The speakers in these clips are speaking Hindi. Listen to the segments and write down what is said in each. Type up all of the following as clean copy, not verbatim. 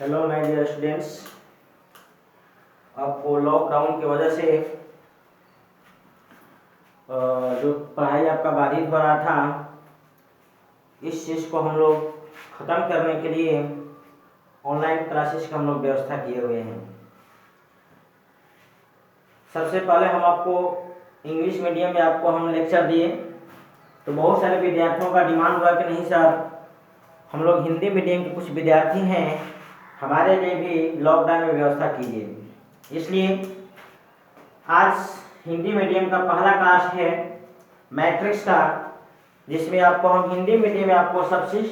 Hello my dear students. आपको लॉकडाउन की वजह से जो पढ़ाई आपका बाधित हो रहा था, इस चीज़ को हम लोग ख़त्म करने के लिए ऑनलाइन क्लासेस का हम लोग व्यवस्था किए हुए हैं। सबसे पहले हम आपको इंग्लिश मीडियम में आपको हम लेक्चर दिए, तो बहुत सारे विद्यार्थियों का डिमांड हुआ कि नहीं सर, हम लोग हिंदी मीडियम के कुछ विद्यार्थी हैं, हमारे लिए भी लॉकडाउन में व्यवस्था कीजिए। इसलिए आज हिंदी मीडियम का पहला क्लास है मैट्रिक्स का, जिसमें आपको हम हिंदी मीडियम में आपको सब चीज़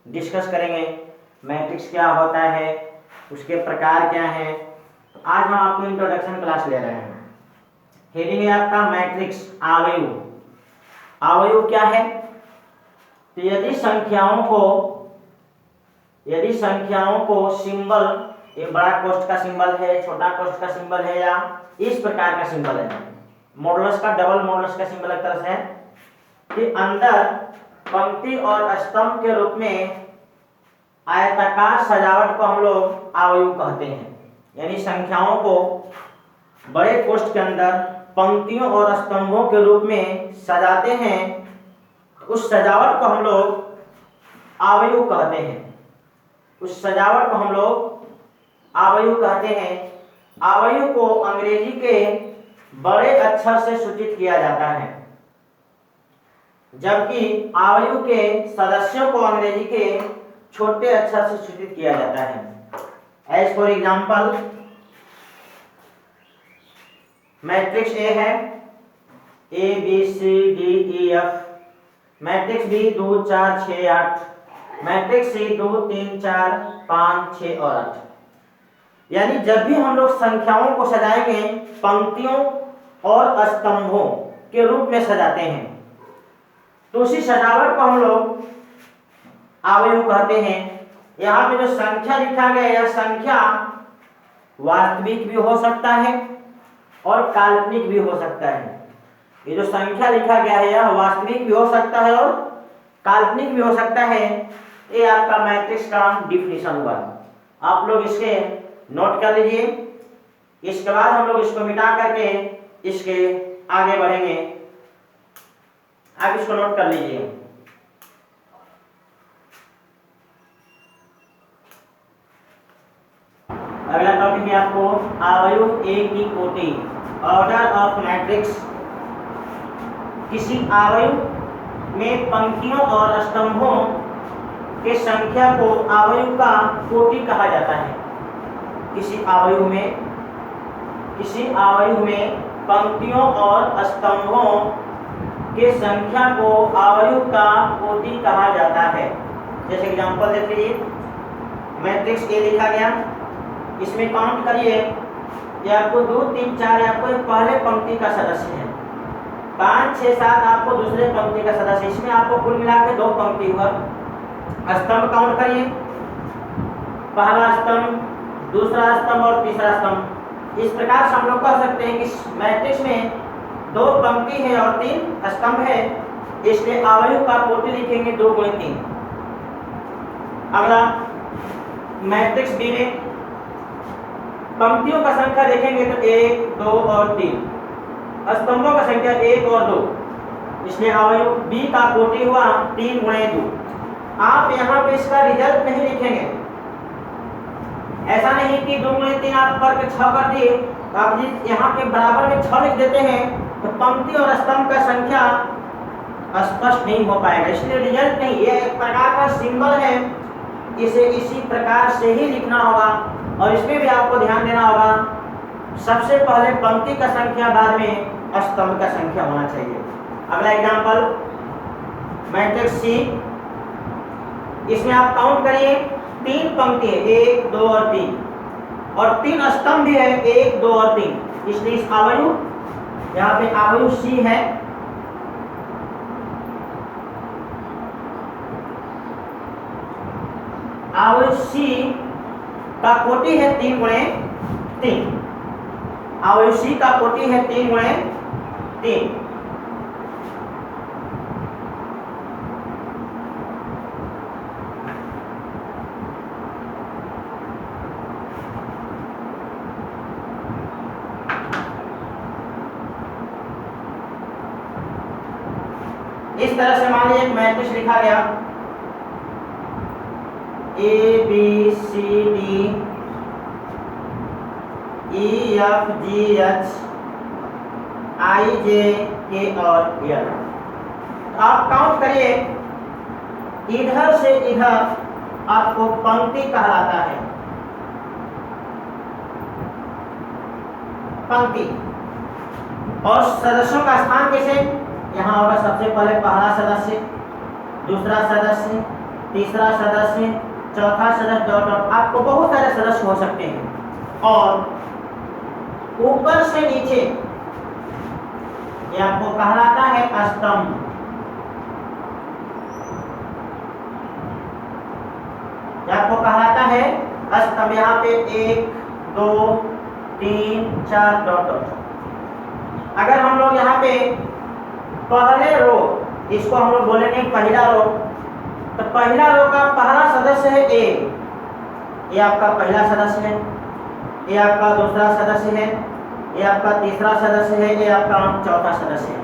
डिस्कस करेंगे। मैट्रिक्स क्या होता है, उसके प्रकार क्या हैं। तो आज हम आपको इंट्रोडक्शन क्लास ले रहे हैं। हेडिंग है आपका मैट्रिक्स आवयु। आवयु क्या है? तो यदि संख्याओं को सिंबल, एक बड़ा कोष्ठ का सिंबल है, छोटा कोष्ठ का सिंबल है, या इस प्रकार का सिंबल है, मॉडुलस का, डबल मॉडुलस का सिंबल एक तरह से है कि अंदर पंक्ति और स्तंभ के रूप में आयताकार सजावट को हम लोग आवयु कहते हैं। यानी संख्याओं को बड़े कोष्ठ के अंदर पंक्तियों और स्तंभों के रूप में सजाते हैं, उस सजावट को हम लोग आवयु कहते हैं। उस सजावट को हम लोग आवयु कहते हैं। आवयु को अंग्रेजी के बड़े अक्षर से सूचित किया जाता है, जबकि आवयु के सदस्यों को अंग्रेजी के छोटे अक्षर से सूचित किया जाता है। As for example, matrix A है, a B C D E f. Matrix B 2 4 6 8। Matrix C 2 3 4 5 6 और 8। यानी जब भी हम लोग संख्याओं को सजाएंगे, पंक्तियों और स्तंभों के रूप में सजाते हैं, तो उसी सजावट को हम लोग आवयु कहते हैं। यहाँ पे जो संख्या लिखा गया है, यह संख्या वास्तविक भी हो सकता है और काल्पनिक भी हो सकता है। ये जो संख्या लिखा गया है, यह वास्तविक भी हो सकता है और काल्पनिक भी हो सकता है। ये आपका मैट्रिक्स का डिफिनीशन हुआ। आप लोग इसके नोट कर लीजिए। इसके बाद हम लोग इसको मिटा करके इसके आगे बढ़ेंगे। आप इसको नोट कर लीजिए। अगला टॉपिक है आपको आवयु ए की कोटि, ऑर्डर ऑफ मैट्रिक्स। किसी आवयु में पंक्तियों और स्तंभों के संख्या को आवयु का कोटि कहा जाता है। किसी आवयु में पंक्तियों और स्तंभों के संख्या को आवयु का कोटि कहा जाता है। जैसे एग्जांपल देख लीजिए, मैट्रिक्स ए लिखा गया, इसमें काउंट करिए, ये आपको 2 3 4 आपको पहले पंक्ति का सदस्य है, 5 6 7 आपको दूसरे पंक्ति का सदस्य, इसमें आपको कुल मिला के 2 पंक्ति हुआ। स्तंभ काउंट करिए, पहला स्तंभ, दूसरा स्तंभ और तीसरा स्तंभ। इस प्रकार से हम लोग कह सकते हैं कि मैट्रिक्स में 2 पंक्ति है और 3 स्तंभ है, इसलिए आवयु का कोटि लिखेंगे 2 × 3। अगला मैट्रिक्स बी में पंक्तियों का संख्या देखेंगे तो 1 2 और 3, स्तंभों का संख्या 1 और 2, इसलिए आवयु बी का कोटि हुआ 3 × 2। आप यहाँ पे इसका रिजल्ट नहीं लिखेंगे। ऐसा नहीं कि 2 × 3 आप करके 6 कर दिए, तो आप यहाँ के बराबर में 6 लिख देते हैं, तो पंक्ति और स्तंभ का संख्या स्पष्ट नहीं हो पाएगा, इसलिए रिजल्ट नहीं। ये एक प्रकार का सिंबल है, इसे इसी प्रकार से ही लिखना होगा। और इसमें भी आपको ध्यान देना होगा, सबसे पहले पंक्ति का संख्या, बाद में स्तंभ का संख्या होना चाहिए। अगला एग्जांपल, मैट्रिक्स सी, इसमें आप काउंट करिए, 3 पंक्ति है, 1 2 और 3, और 3 स्तंभ भी है, 1 2 और 3, इसलिए इस आवयु, यहाँ पे आवयु सी है। आवयु सी का कोटि है 3 × 3। आवयु सी का कोटि है 3 × 3। इस तरह से मान लीजिए एक मैट्रिक्स लिखा गया A B C D E F G H I J K और एल। आप काउंट करिए, इधर से इधर आपको पंक्ति कहलाता है, पंक्ति। और सदस्यों का स्थान कैसे, यहाँ होगा सबसे पहले पहला सदस्य, दूसरा सदस्य, तीसरा सदस्य, चौथा सदस्य, डॉट डॉट। आपको बहुत सारे सदस्य हो सकते हैं। और ऊपर से नीचे ये आपको कहलाता है स्तंभ। आपको कहलाता है स्तंभ। यहाँ पे 1 2 3 4 डॉट डॉट। अगर हम लोग यहाँ पे पहले रो, इसको हम लोग बोलेंगे पहला रो, तो पहला रो का पहला सदस्य है ए, ये आपका पहला सदस्य है, ये आपका दूसरा सदस्य है, ये आपका तीसरा सदस्य है, ये आपका चौथा सदस्य है।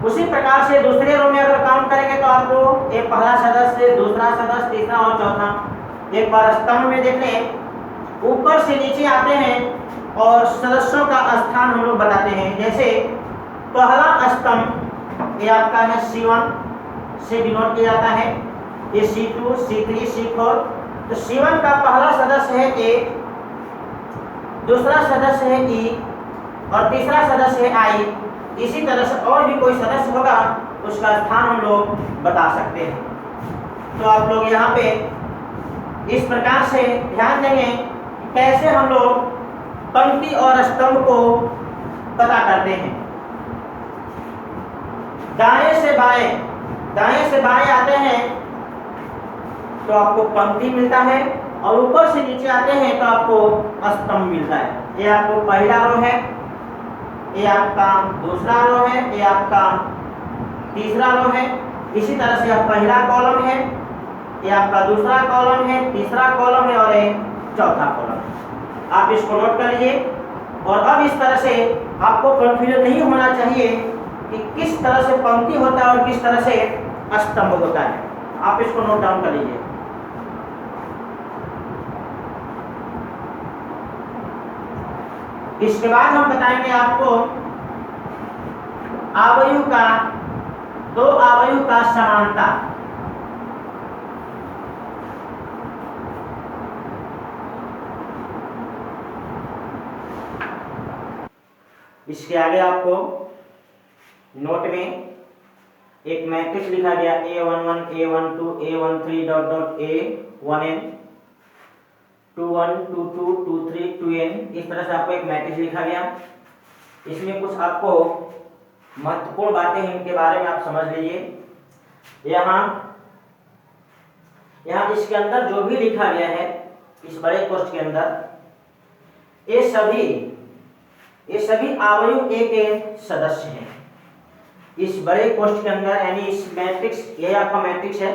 उसी प्रकार से दूसरे रो में अगर काउंट करेंगे तो आपको ये पहला सदस्य, दूसरा सदस्य, तीसरा और चौथा। एक बार स्तंभ में देख लें, ऊपर से नीचे आते हैं और सदस्यों का स्थान हम लोग बताते हैं। जैसे पहला स्तंभ ये आपका है C1 से डिनोट किया जाता है, ये C2, C3, C4। तो C1 का पहला सदस्य है A, दूसरा सदस्य है E और तीसरा सदस्य है I। इसी तरह से और भी कोई सदस्य होगा उसका स्थान हम लोग बता सकते हैं। तो आप लोग यहाँ पे इस प्रकार से ध्यान देंगे कैसे हम लोग पंक्ति और स्तंभ को पता करते हैं। दाएं से बाएं आते हैं तो आपको पंक्ति मिलता है, और ऊपर से नीचे आते हैं तो आपको स्तंभ मिलता है। ये आपको पहला रो है, ये आपका दूसरा रो है, ये आपका तीसरा रो है। इसी तरह से यह पहला कॉलम है, ये आपका दूसरा कॉलम है, तीसरा कॉलम है और ये चौथा कॉलम है। आप इसको नोट कर लीजिए। और अब इस तरह से आपको कंफ्यूजन नहीं होना चाहिए कि किस तरह से पंक्ति होता है और किस तरह से स्तंभ होता है। आप इसको नोट डाउन कर लीजिए। इसके बाद हम बताएंगे आपको आव्यूह का, दो आव्यूह का समानता। इसके आगे आपको नोट में एक मैट्रिक्स लिखा गया A11 A12 A13 dot dot A1n 21 22 23 2n। इस तरह से आपको एक मैट्रिक्स लिखा गया। इसमें कुछ आपको महत्वपूर्ण बातें हैं, इनके बारे में आप समझ लीजिए। यहाँ इसके अंदर जो भी लिखा गया है इस बड़े कोष्ठ के अंदर, ये सभी आव्यूह ए के सदस्य हैं। इस बड़े कोष्ठ के अंदर, यानी इस मैट्रिक्स, यह आपका मैट्रिक्स है,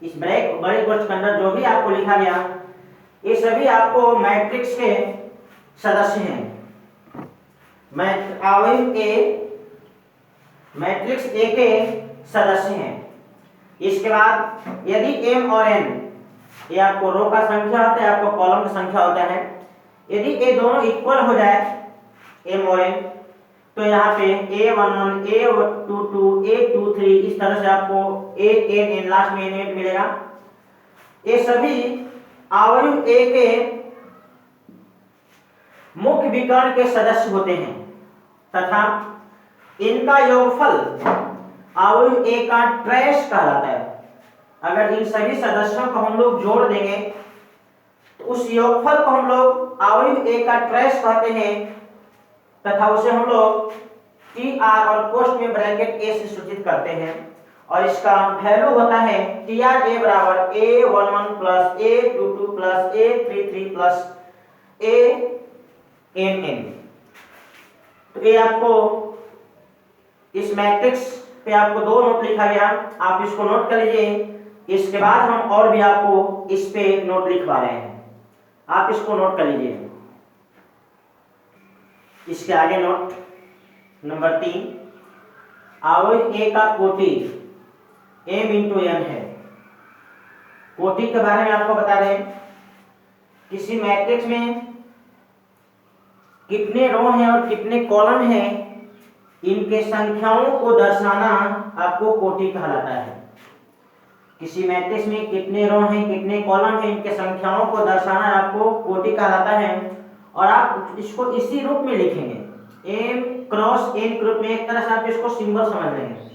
इस बड़े कोष्ठ के अंदर जो भी आपको लिखा गया ये सभी आपको मैट्रिक्स के सदस्य हैं। आव्यूह ए मैट्रिक्स ए के सदस्य हैं। इसके बाद यदि m और n, ये आपको रो का संख्या होता है, आपको कॉलम की संख्या होता है, यदि ये दोनों इक्वल हो जाए m और n, तो यहाँ पे A11 A22 A23 इस तरह से आपको A8n लास्ट में n8 मिलेगा। ये सभी आव्यूह ए के मुख्य विकर्ण के सदस्य होते हैं तथा इनका योगफल आव्यूह ए का ट्रेस कहलाता है। अगर इन सभी सदस्यों को हम लोग जोड़ देंगे तो उस योगफल को हम लोग आव्यूह ए का ट्रेस कहते हैं तथा उसे हम लोग TR और पोस्ट में ब्रैकेट A से सूचित करते हैं। और इसका वैल्यू होता है TRA बराबर A11 plus A22 plus A33 plus ANN। तो ये आपको इस मैट्रिक्स पे आपको दो नोट लिखा गया, आप इसको नोट कर लीजिए। इसके बाद हम और भी आपको इस पे नोट लिखवा रहे हैं, आप इसको नोट कर लीजिए। इसके आगे नोट नंबर 3, अवयव ए का कोटि m इंटू n है। कोटि के बारे में आपको बता रहे हैं, किसी मैट्रिक्स में कितने रो हैं और कितने कॉलम हैं, इनके संख्याओं को दर्शाना आपको कोटि कहलाता है। किसी मैट्रिक्स में कितने रो हैं, कितने कॉलम हैं, इनके संख्याओं को दर्शाना आपको कोटि कहलाता है। और आप इसको इसी रूप में लिखेंगे, m क्रॉस n के रूप में। एक तरह से आप इसको सिंबल समझ लेंगे,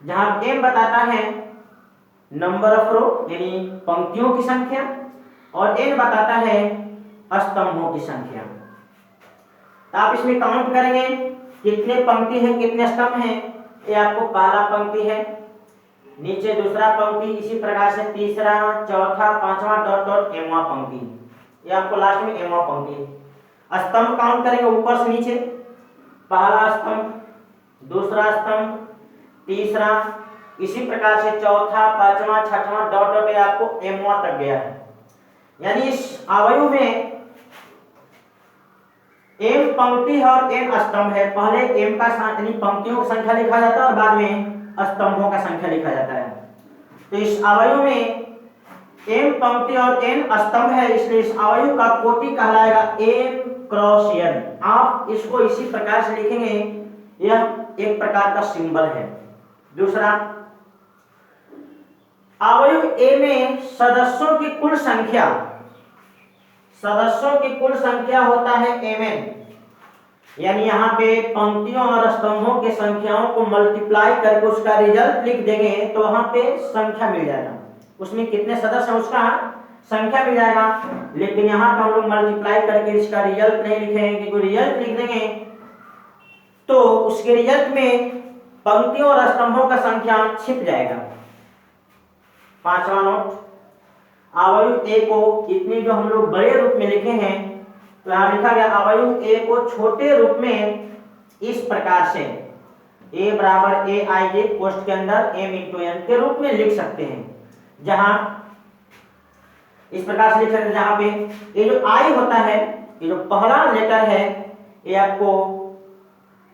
जहां m बताता है नंबर ऑफ रो यानी पंक्तियों की संख्या, और n बताता है स्तंभों की संख्या। तो आप इसमें काउंट करेंगे कितने पंक्ति हैं, कितने स्तंभ हैं। ये आपको पहला पंक्ति है, नीचे दूसरा पंक्ति, इसी प्रकार से तीसरा, चौथा, पांचवा, डॉट डॉट एमवा पंक्ति। ये आपको लास्ट में एमवा पंक्ति। स्तंभ काउंट करेंगे ऊपर से नीचे, पहला स्तंभ, दूसरा स्तंभ, तीसरा, इसी प्रकार से चौथा, पांचवा, छठवां, डॉट डॉट आपको एमवा तक गया है। यानी इस अवयव में m पंक्ति है और n स्तंभ है। पहले m का यानी पंक्तियों की संख्या लिखा जाता है और बाद में स्तंभों का संख्या लिखा जाता है। तो इस अवयव में m पंक्ति और n स्तंभ है, इसलिए इस अवयव का कोटि कहलाएगा m क्रॉस n। आप इसको इसी प्रकार से लिखेंगे, यह एक प्रकार का सिंबल है। दूसरा, अवयव a में सदस्यों की कुल संख्या, सदस्यों की कुल संख्या होता है mn। यानी यहाँ पे पंक्तियों और स्तंभों की संख्याओं को मल्टीप्लाई करके उसका रिजल्ट लिख देंगे तो वहां पे संख्या मिल जाएगा, उसमें कितने सदस्य हैं उसका संख्या मिल जाएगा। लेकिन यहाँ पे हम लोग मल्टीप्लाई करके इसका रिजल्ट नहीं लिखेंगे, क्योंकि रिजल्ट लिख देंगे तो उसके रिजल्ट में पंक्तियों और स्तंभों का संख्या छिप जाएगा। पांचवा नोट, अवयव ए को इतने जो हम लोग बड़े रूप में लिखे हैं, तो यहां लिखा गया अवयव ए को छोटे रूप में इस प्रकार से a बराबर ए आई जे कोष्ठ के अंदर m इंटू n के रूप में लिख सकते हैं। जहां इस प्रकार से लिख सकते हैं, जहां पे ये जो i होता है, ये जो पहला लेटर है, ये आपको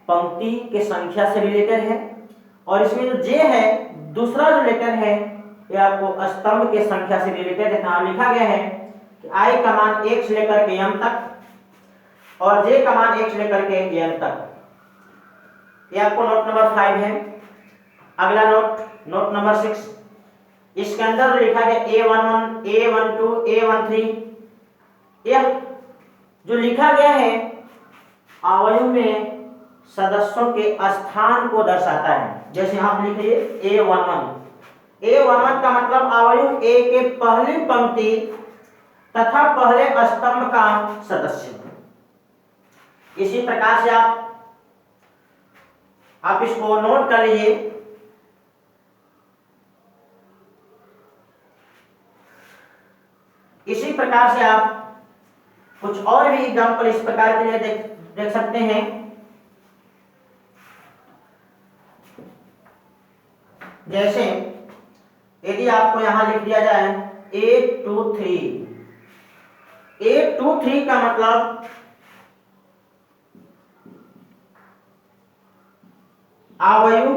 पंक्ति के संख्या से रिलेटेड है, और इसमें जो j है दूसरा जो लेटर है, ये आपको स्तंभ के संख्या से रिलेटेड है। यहां लिखा गया है कि i का मान 1 से लेकर के m तक और j का मान 1 से लेकर के n तक। ये आपको नोट नंबर 5 है। अगला नोट, नोट नंबर 6, इसके अंदर लिखा गया A11, A12, A13। यह जो लिखा गया है अवयव में सदस्यों के स्थान को दर्शाता है। जैसे आप लिखिए A11, A11 का मतलब अवयव A के पहली पंक्ति तथा पहले स्तंभ का सदस्य। इसी प्रकार से आप इसको नोट कर लीजिए। इसी प्रकार से आप कुछ और भी एग्जाम्पल इस प्रकार के लिए देख सकते हैं। जैसे यदि आपको यहां लिख दिया जाए 823, 823 का मतलब अवयव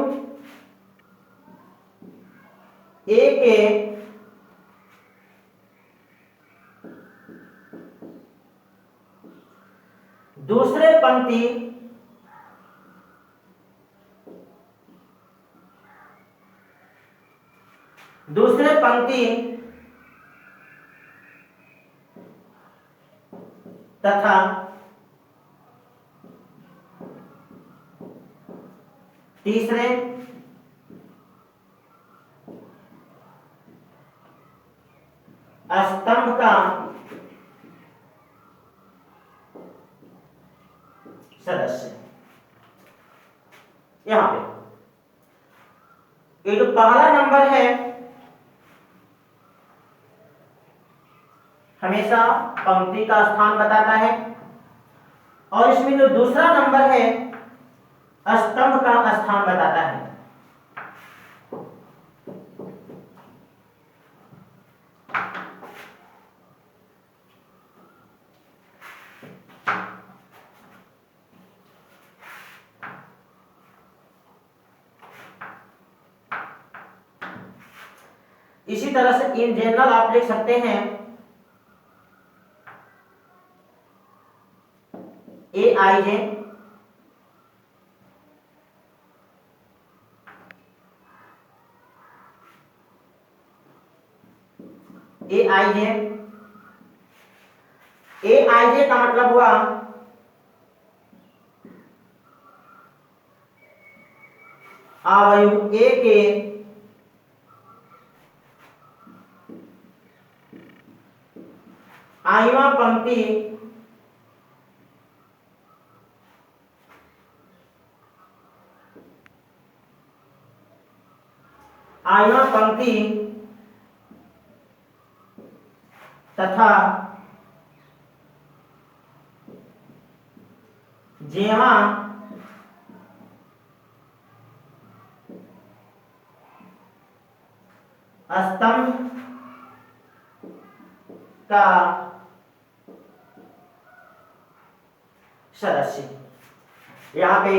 ए के दूसरे पंक्ति तथा तीसरे स्तंभ का सदस्य। यहां पे ये जो पहला नंबर है हमेशा पंक्ति का स्थान बताता है, और इसमें जो दूसरा नंबर है स्तंभ का स्थान बताता है। इसी तरह से इन जनरल आप लिख सकते हैं ए I J A I J A I जे का मतलब हुआ अवयव ए के आईवा पंक्ति तथा जेवा स्तंभ का सदस्य। यहाँ पे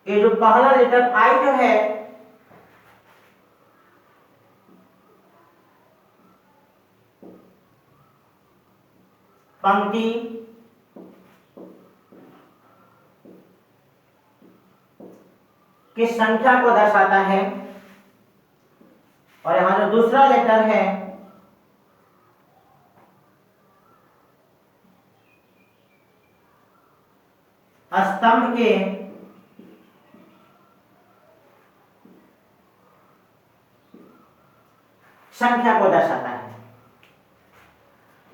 ये जो पहला लेटर आई जो है पंक्ति की संख्या को दर्शाता है और यहां जो दूसरा लेटर है स्तंभ के संख्या को दर्शाता है।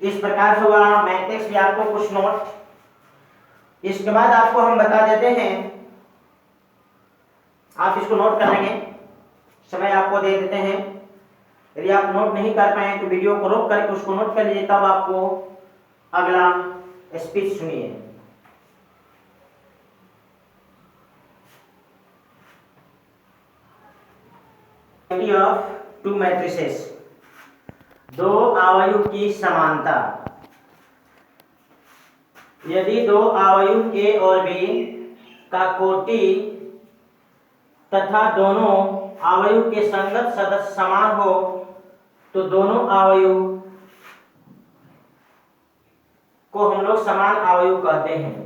इस प्रकार से हुआ मैट्रिक्स भी आपको कुछ नोट। इसके बाद आपको हम बता देते हैं, आप इसको नोट कर लेंगे, समय आपको दे देते हैं। यदि आप नोट नहीं कर पाए तो वीडियो को रोक करके उसको नोट कर लीजिए, तब आपको अगला स्पीच सुनिए। ऑफ टू मैट्रिसेस, दो अवयव की समानता। यदि दो अवयव ए और बी का कोटि तथा दोनों अवयव के संगत सदस्य समान हो तो दोनों अवयव को हम लोग समान अवयव कहते हैं।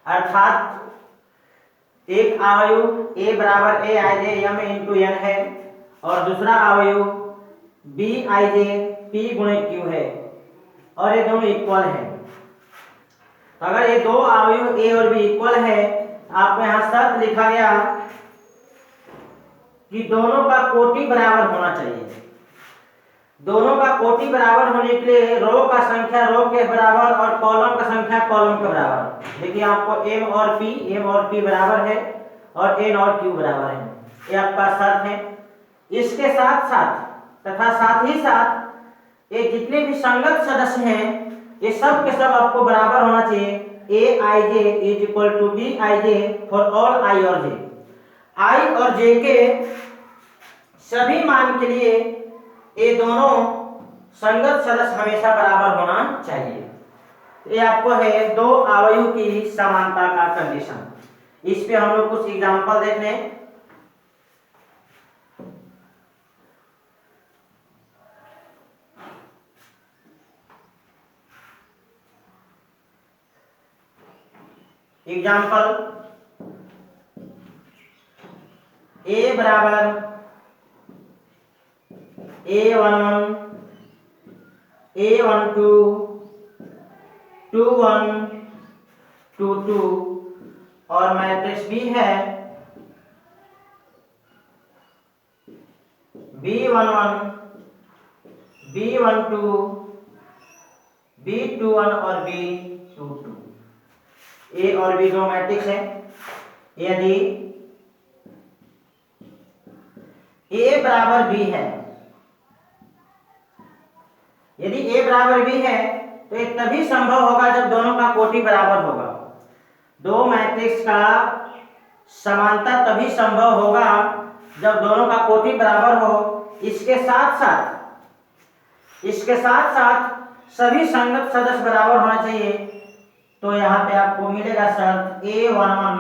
अर्थात एक अवयव ए बराबर ए I J M into N है और दूसरा अवयव बी आई जे पी गुणे क्यू है और ये दोनों इक्वल है। तो अगर ये दो अवयव ए और बी इक्वल है, आपको यहाँ शर्त लिखा गया कि दोनों का कोटि बराबर होना चाहिए। दोनों का कोटि बराबर होने के लिए रो का संख्या रो के बराबर और कॉलम का संख्या कॉलम के बराबर। देखिए आपको एम और पी बराबर है और एन और क्यू बराबर है, ये आपका शर्त है। इसके साथ साथ तथा साथ ही साथ ये जितने भी संगत सदस्य हैं ये सब के सब आपको बराबर होना चाहिए। A I J is equal to B I J for all I और जे। आई और जे के सभी मान के लिए ये दोनों संगत सदस्य हमेशा बराबर होना चाहिए। ये आपको है दो अवयव की समानता का कंडीशन। इस पे हम लोग कुछ एग्जांपल देख लें। एग्जांपल ए बराबर A11 A12 21 22 और मैट्रिक्स बी है B11 B12 B21 और B22। ए और बी दो मैट्रिक्स है। यदि ए बराबर बी है, यदि ए बराबर बी है तो ये तभी संभव होगा जब दोनों का कोटि बराबर होगा। दो मैट्रिक्स का समानता तभी संभव होगा जब दोनों का कोटि बराबर हो। इसके साथ साथ सभी संगत सदस्य बराबर होना चाहिए। तो यहाँ पे आपको मिलेगा शर्त A11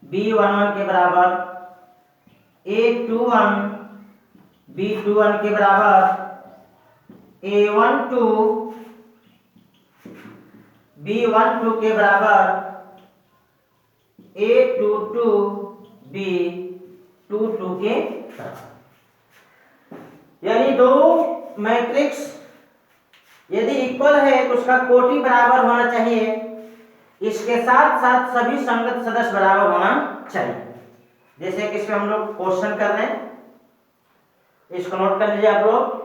B11 के बराबर, A21 B21 के बराबर, A12 B12 के बराबर, A22 B22 के बराबर। यानी दो मैट्रिक्स यदि इक्वल है तो उसका कोटि बराबर होना चाहिए, इसके साथ साथ सभी संगत सदस्य बराबर होना चाहिए। जैसे कि इसमें हम लोग क्वेश्चन कर रहे हैं, इसको नोट कर लीजिए आप लोग।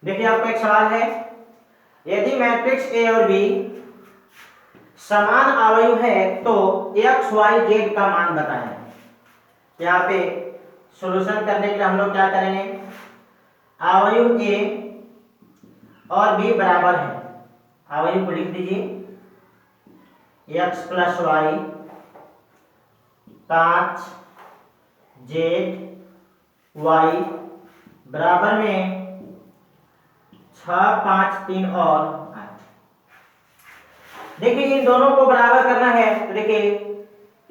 देखिए आपको एक सवाल है, यदि मैट्रिक्स ए और बी समान अवयव है तो एक्स वाई जेड का मान बताएं। यहाँ पे सॉल्यूशन करने के लिए हम लोग क्या करेंगे, अवयव ए और बी बराबर है, अवयव को लिख दीजिए, X plus Y 5 Z Y बराबर में 6 5 3 और 8। देखिए इन दोनों को बराबर करना है तो देखिए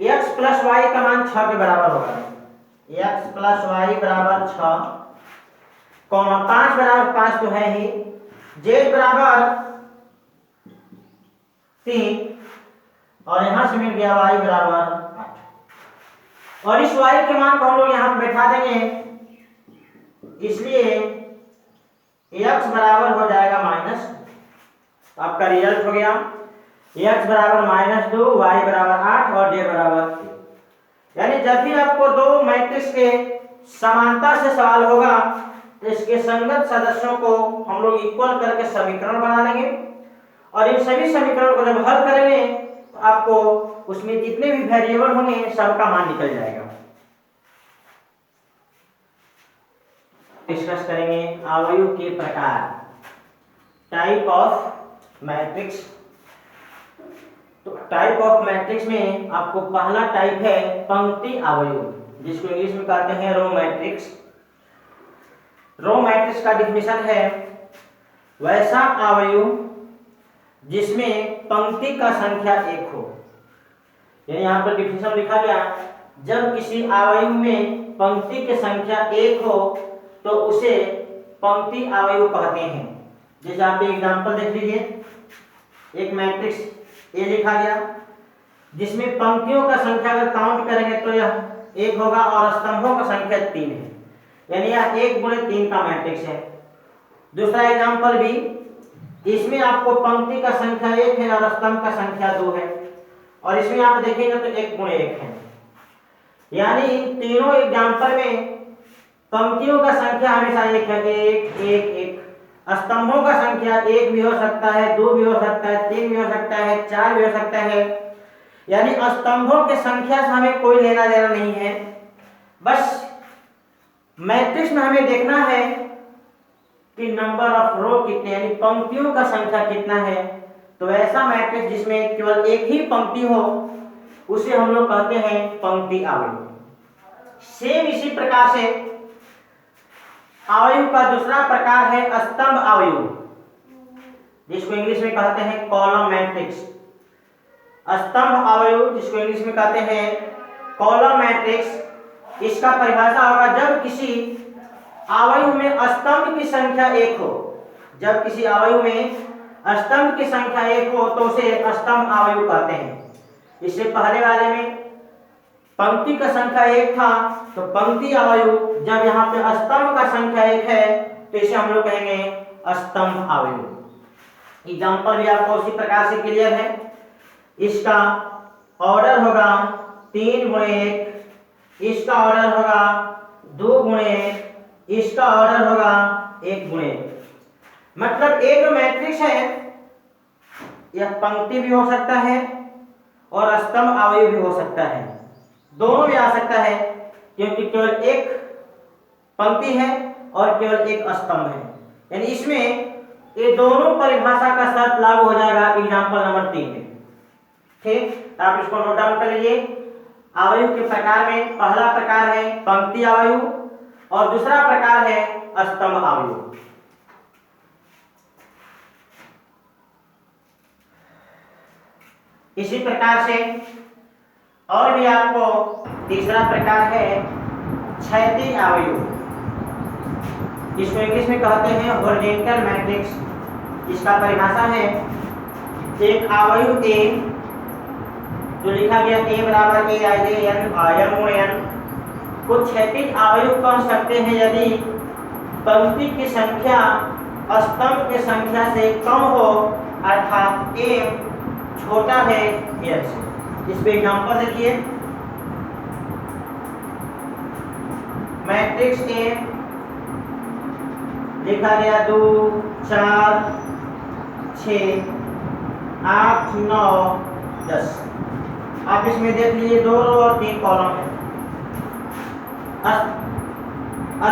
x प्लस वाई का मान 6 के बराबर होगा, x प्लस वाई बराबर 6, 5 बराबर 5 तो है ही, z बराबर 3 और यहां से मिल गया y बराबर 8। और इस y के मान को हम लोग यहां पर बैठा देंगे, इसलिए x बराबर हो जाएगा -2। आपका रिजल्ट हो गया x बराबर -2, y बराबर 8 और z बराबर 3। यानी जब भी आपको दो मैट्रिक्स के समानता से सवाल होगा तो इसके संगत सदस्यों को हम लोग इक्वल करके समीकरण बना लेंगे, और इन सभी समीकरण को जब हल करेंगे तो आपको उसमें जितने भी वेरिएबल होंगे सबका मान निकल जाएगा। डिस्कस करेंगे अवयव के प्रकार, टाइप ऑफ मैट्रिक्स। तो टाइप ऑफ मैट्रिक्स में आपको पहला टाइप है पंक्ति अवयव, जिसको इंग्लिश में कहते हैं रो मैट्रिक्स। रो मैट्रिक्स का डिफिनेशन है वैसा अवयव जिसमें पंक्ति का संख्या 1 हो। यानी यहाँ पर डिफिनेशन लिखा गया, जब किसी अवयव में पंक्ति की संख्या 1 हो तो उसे पंक्ति अवयव कहते हैं। जैसे आप एग्जांपल देख लीजिए, एक मैट्रिक्स ए लिखा गया जिसमें पंक्तियों का संख्या अगर काउंट करेंगे तो यह 1 होगा और स्तंभों का संख्या 3 है, यानी यह 1 गुणे 3 का मैट्रिक्स है। दूसरा एग्जांपल भी, इसमें आपको पंक्ति का संख्या 1 है और स्तंभ का संख्या 2 है, और इसमें आप देखेंगे तो 1 गुणे 1 है। यानी इन तीनों एग्जांपल में पंक्तियों का संख्या हमेशा 1 है, 1 1 1। स्तंभों का संख्या 1 भी हो सकता है, 2 भी हो सकता है, 3 भी हो सकता है, 4 भी हो सकता है। यानी स्तंभों की संख्या से हमें कोई लेना देना नहीं है, बस मैट्रिक्स में हमें देखना है कि नंबर ऑफ रो कितने, यानी पंक्तियों का संख्या कितना है। तो ऐसा मैट्रिक्स जिसमें केवल एक ही पंक्ति हो उसे हम लोग कहते हैं पंक्ति अवयव। सेम इसी प्रकार से अवयव का दूसरा प्रकार है स्तंभ अवयव, जिसको इंग्लिश में कहते हैं कॉलम मैट्रिक्स। स्तंभ अवयव जिसको इंग्लिश में कहते हैं कॉलम मैट्रिक्स। इसका परिभाषा होगा जब किसी अवयव में स्तंभ की संख्या एक हो, जब किसी अवयव में स्तंभ की संख्या एक हो तो उसे स्तंभ अवयव कहते हैं। इससे पहले वाले में पंक्ति का संख्या एक था तो पंक्ति अवयव, जब यहाँ पे स्तंभ का संख्या एक है तो इसे हम लोग कहेंगे स्तंभ अवयव। एग्जाम्पल भी आपको उसी प्रकार से क्लियर है। इसका ऑर्डर होगा 3 गुणे 1, इसका ऑर्डर होगा 2 गुणे 1, इसका ऑर्डर होगा 1 गुणे 1। मतलब ये जो मैट्रिक्स है यह पंक्ति भी हो सकता है और स्तंभ अवयव भी हो सकता है, दोनों भी आ सकता है, क्योंकि केवल एक पंक्ति है और केवल एक स्तंभ है। यानी इसमें ये दोनों परिभाषा का शर्त लागू हो जाएगा एग्जाम्पल नंबर 3 में। ठीक, तो आप इसको नोट डाउन कर लीजिए। अवयव के प्रकार में पहला प्रकार है पंक्ति अवयव और दूसरा प्रकार है स्तंभ अवयव। इसी प्रकार से और भी आपको तीसरा प्रकार है क्षैतिज अवयव, इसको इंग्लिश में कहते हैं हॉरिजॉन्टल मैट्रिक्स। इसका परिभाषा है एक अवयव ए जो लिखा गया a बराबर a i n गुणे n को क्षैतिज अवयव कह सकते हैं यदि पंक्ति की संख्या स्तंभ की संख्या से कम हो, अर्थात a छोटा है n से। इस पे एग्जांपल देखिए, मैट्रिक्स A लिखा गया 2 4 6 8 9 10। आप इसमें देख लीजिए 2 रो और 3 कॉलम है।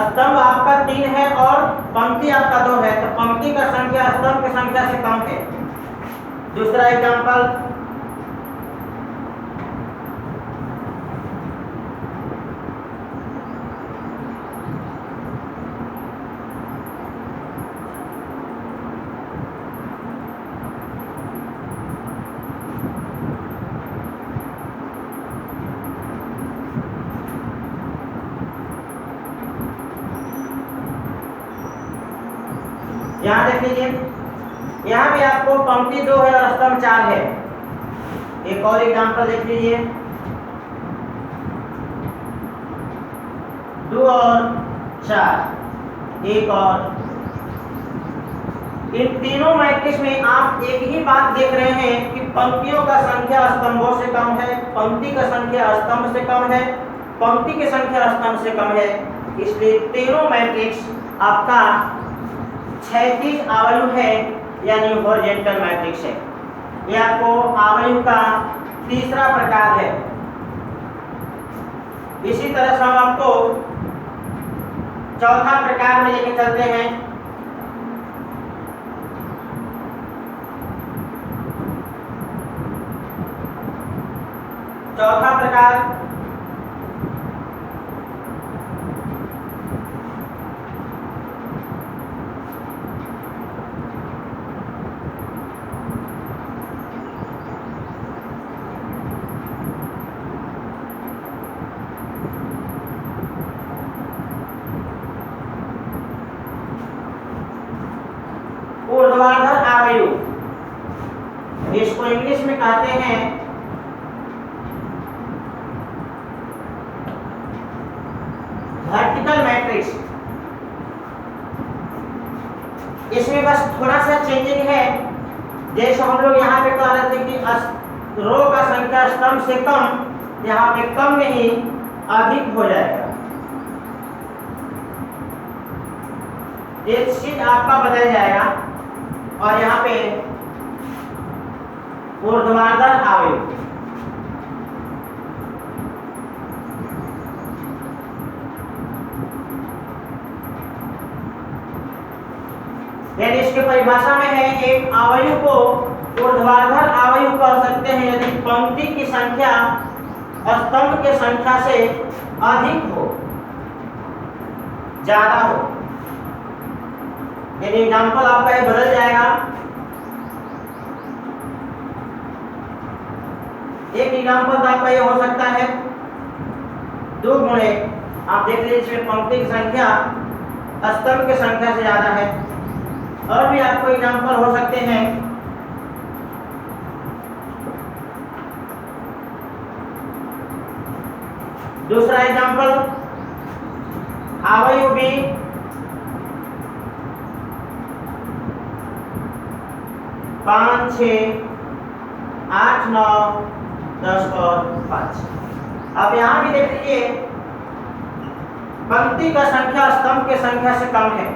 स्तंभ आपका 3 है और पंक्ति आपका 2 है, तो पंक्ति का संख्या स्तंभ की संख्या से कम है। दूसरा एग्जांपल, यहाँ देख लीजिए, यहाँ भी आपको पंक्ति 2 है और स्तंभ 4 है। एक और एग्जांपल देख लीजिए, 2 और 4, एक और। इन तीनों मैट्रिक्स में आप एक ही बात देख रहे हैं कि पंक्तियों का संख्या स्तंभों से कम है, पंक्ति का संख्या स्तंभ से कम है, पंक्ति की संख्या स्तंभ से कम है। इसलिए तीनों मैट्रिक्स आपका क्षैतिज अवयव है, यानी हॉरिजॉन्टल मैट्रिक्स है। यह आपको अवयव का तीसरा प्रकार है। इसी तरह से हम आपको चौथा प्रकार में लेके चलते हैं। चौथा प्रकार ऊर्ध्वाधर अवयव, इसको इंग्लिश में कहते हैं वर्टिकल मैट्रिक्स। इसमें बस थोड़ा सा चेंजिंग है, जैसे हम लोग यहाँ पे कह रहे थे कि रो का संख्या स्तंभ से कम, यहाँ पे कम नहीं अधिक हो जाएगा। एक चीज आपका बदल जाएगा और यहाँ पे ऊर्ध्वाधर अवयव, यानी इसके परिभाषा में है एक अवयव को ऊर्ध्वाधर अवयव कह सकते हैं यदि पंक्ति की संख्या स्तंभ के संख्या से अधिक हो, ज्यादा हो। यानी एग्जाम्पल आपका ये बदल जाएगा। एक एग्जाम्पल आपका ये हो सकता है 2 गुणे, आप देख लीजिए इसमें पंक्ति की संख्या स्तंभ की संख्या से ज्यादा है। और भी आपको एग्जाम्पल हो सकते हैं दूसरा एग्जाम्पल अवयव भी 5, 6, 8, 9, 10 और 5। अब यहाँ भी देख लीजिए पंक्ति का संख्या स्तंभ की संख्या से कम है।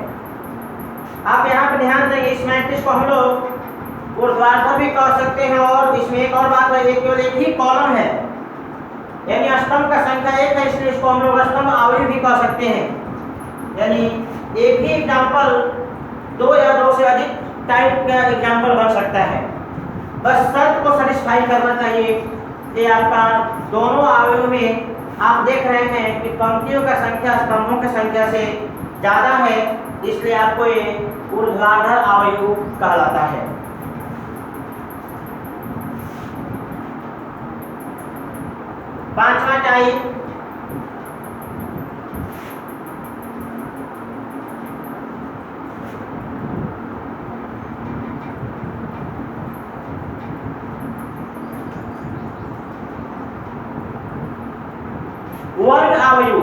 आप यहाँ पे ध्यान देंगे इस मैट्रिक्स को हम लोग ऊर्ध्वाधर भी कह सकते हैं और इसमें एक और बात है, ये केवल एक ही कॉलम है, यानी स्तंभ का संख्या 1 है, इसलिए इसको हम लोग स्तंभ अवयव भी कह सकते हैं। यानी एक ही एग्जाम्पल 2 या 2 से अधिक टाइप का एग्जाम्पल बन सकता है। बस शर्त को सेटिस्फाई करना चाहिए कि आपका दोनों अवयव में आप देख रहे हैं कि पंक्तियों का संख्या स्तंभों की संख्या से ज्यादा है, इसलिए आपको ये ऊर्ध्वाधर अवयव कहलाता है। पांचवा टाइप वर्ग अवयव,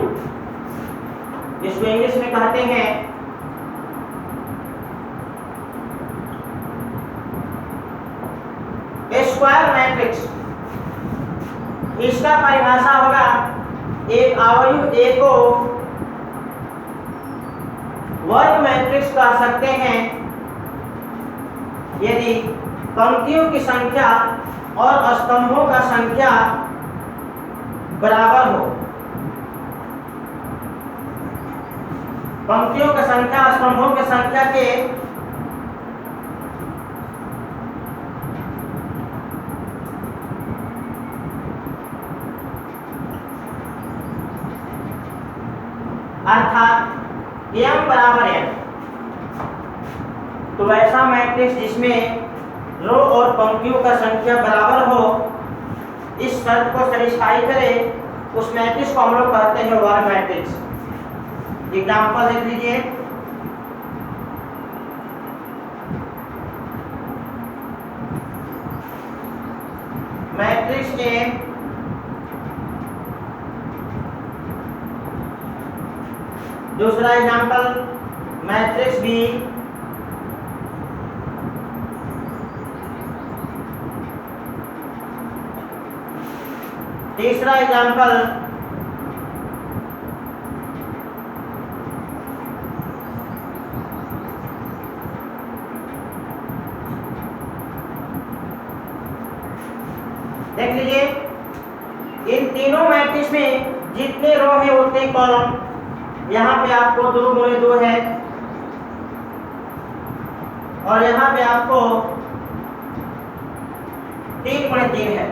जिसको इंग्लिश में कहते हैं स्क्वायर मैट्रिक्स। इसका परिभाषा होगा एक अवयव ए को वर्ग मैट्रिक्स कह सकते हैं यदि पंक्तियों की संख्या और स्तंभों का संख्या बराबर हो। पंक्तियों की संख्या स्तंभों की संख्या के अर्थात m बराबर n, तो ऐसा मैट्रिक्स जिसमें रो और पंक्तियों का संख्या बराबर हो, इस शर्त को सेटिस्फाई करे, उस मैट्रिक्स को हम लोग कहते हैं वर्ग मैट्रिक्स। एग्जाम्पल देख लीजिए, मैट्रिक्स ए दूसरा एग्जाम्पल मैट्रिक्स बी, तीसरा एग्जाम्पल देख लीजिए, इन तीनों मैट्रिक्स में जितने रो है उतने कॉलम। यहाँ पे आपको 2 गुणे 2 है और यहाँ पे आपको 3 गुणे 3 है।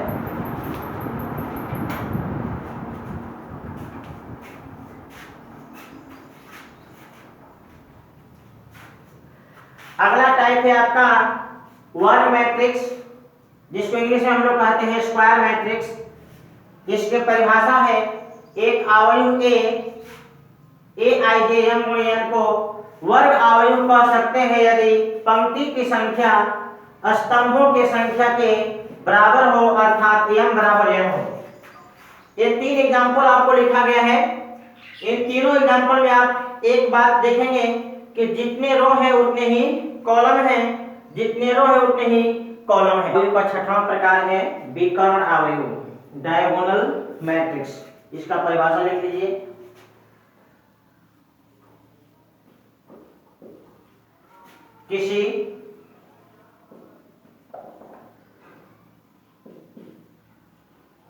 अगला टाइप है आपका वर्ग मैट्रिक्स, जिसको इंग्लिश में हम लोग कहते हैं स्क्वायर मैट्रिक्स। इसकी परिभाषा है एक अवयव ए आई जे एम एन को वर्ग अवयव कह सकते हैं यदि पंक्ति की संख्या स्तंभों की संख्या के बराबर हो, अर्थात m बराबर n हो। ये 3 एग्जाम्पल आपको लिखा गया है। इन तीनों एग्जाम्पल में आप एक बात देखेंगे कि जितने रो है उतने ही कॉलम है, जितने रो है उतने ही कॉलम है। अवयव का छठवां प्रकार है विकर्ण अवयव, डायगोनल मैट्रिक्स। इसका परिभाषा लिख लीजिए, किसी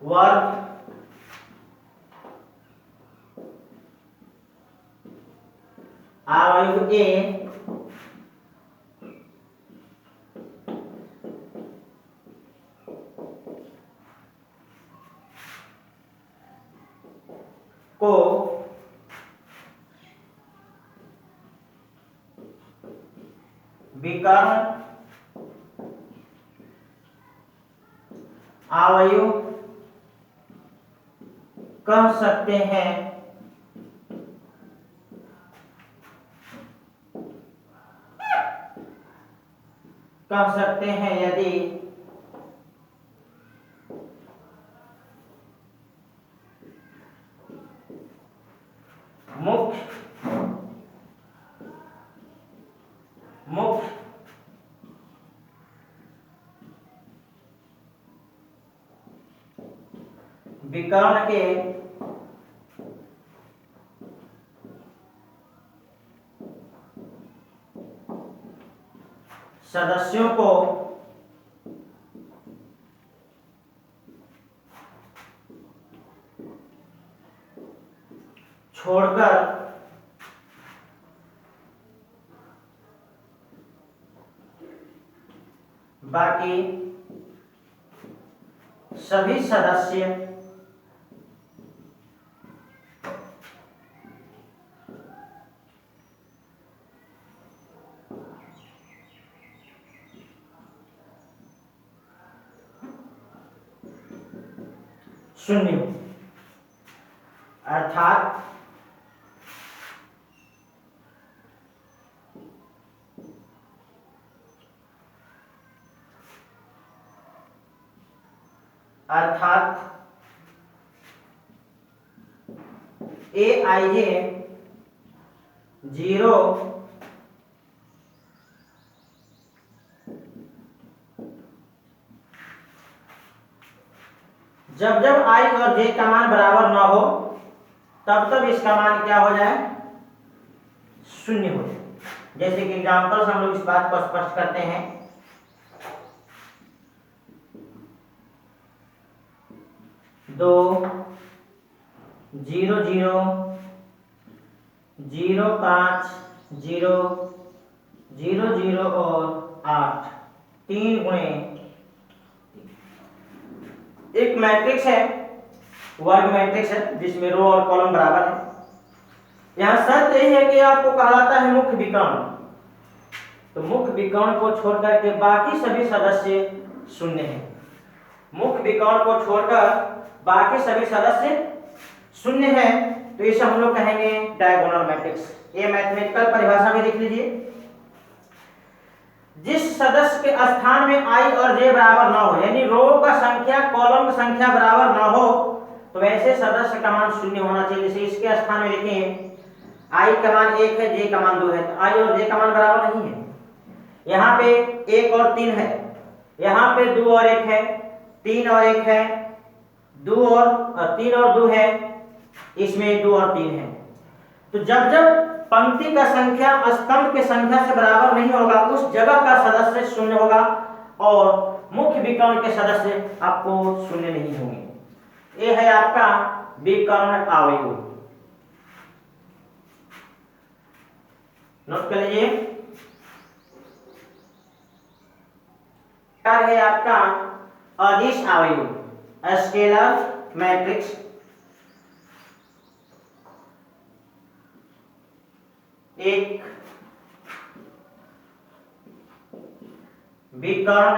वर्ग अवयव ए विकर्ण अवयव कह सकते हैं यदि मुख्य विकर्ण के सदस्यों को छोड़कर बाकी सभी सदस्य शून्य हो, अर्थात Aij 0 जब i और j का मान बराबर न हो तब इसका मान क्या हो जाए, शून्य हो जाए। जैसे कि एग्जाम्पल से हम लोग इस बात को स्पष्ट करते हैं। 2 0 0 0 5 0 0 0 और 8 3 गुणे एक मैट्रिक्स है, वर्ग मैट्रिक्स है जिसमें रो और कॉलम बराबर है। यहाँ शर्त यही है कि आपको कहलाता है मुख्य विकर्ण, तो मुख्य विकर्ण को छोड़कर के बाकी सभी सदस्य शून्य हैं। मुख्य विकर्ण को छोड़कर बाकी सभी सदस्य शून्य है, तो इसे हम लोग कहेंगे डायगोनल मैट्रिक्स। ये मैथमेटिकल परिभाषा में लिख लीजिए। जिस सदस्य के स्थान में i और j बराबर ना हो, यानी रो का संख्या कॉलम की संख्या बराबर ना हो, तो वैसे सदस्य का मान शून्य होना चाहिए। जैसे इसके स्थान में देखें i का मान 1 है, j का मान 2 है, तो i और j का मान बराबर नहीं है। यहाँ पे 1 और 3 है, यहाँ पे 2 और 1 है, 3 और 1 है, 2 और 3 और 2 है, इसमें 2 और 3 है। तो जब जब पंक्ति का संख्या स्तंभ के संख्या से बराबर नहीं होगा, उस जगह का सदस्य शून्य होगा और मुख्य विकर्ण के सदस्य आपको शून्य नहीं होंगे। ये है आपका विकर्ण अवयव। नोट कर लीजिए। है आपका अदिश अवयव, स्केलर मैट्रिक्स। एक विकर्ण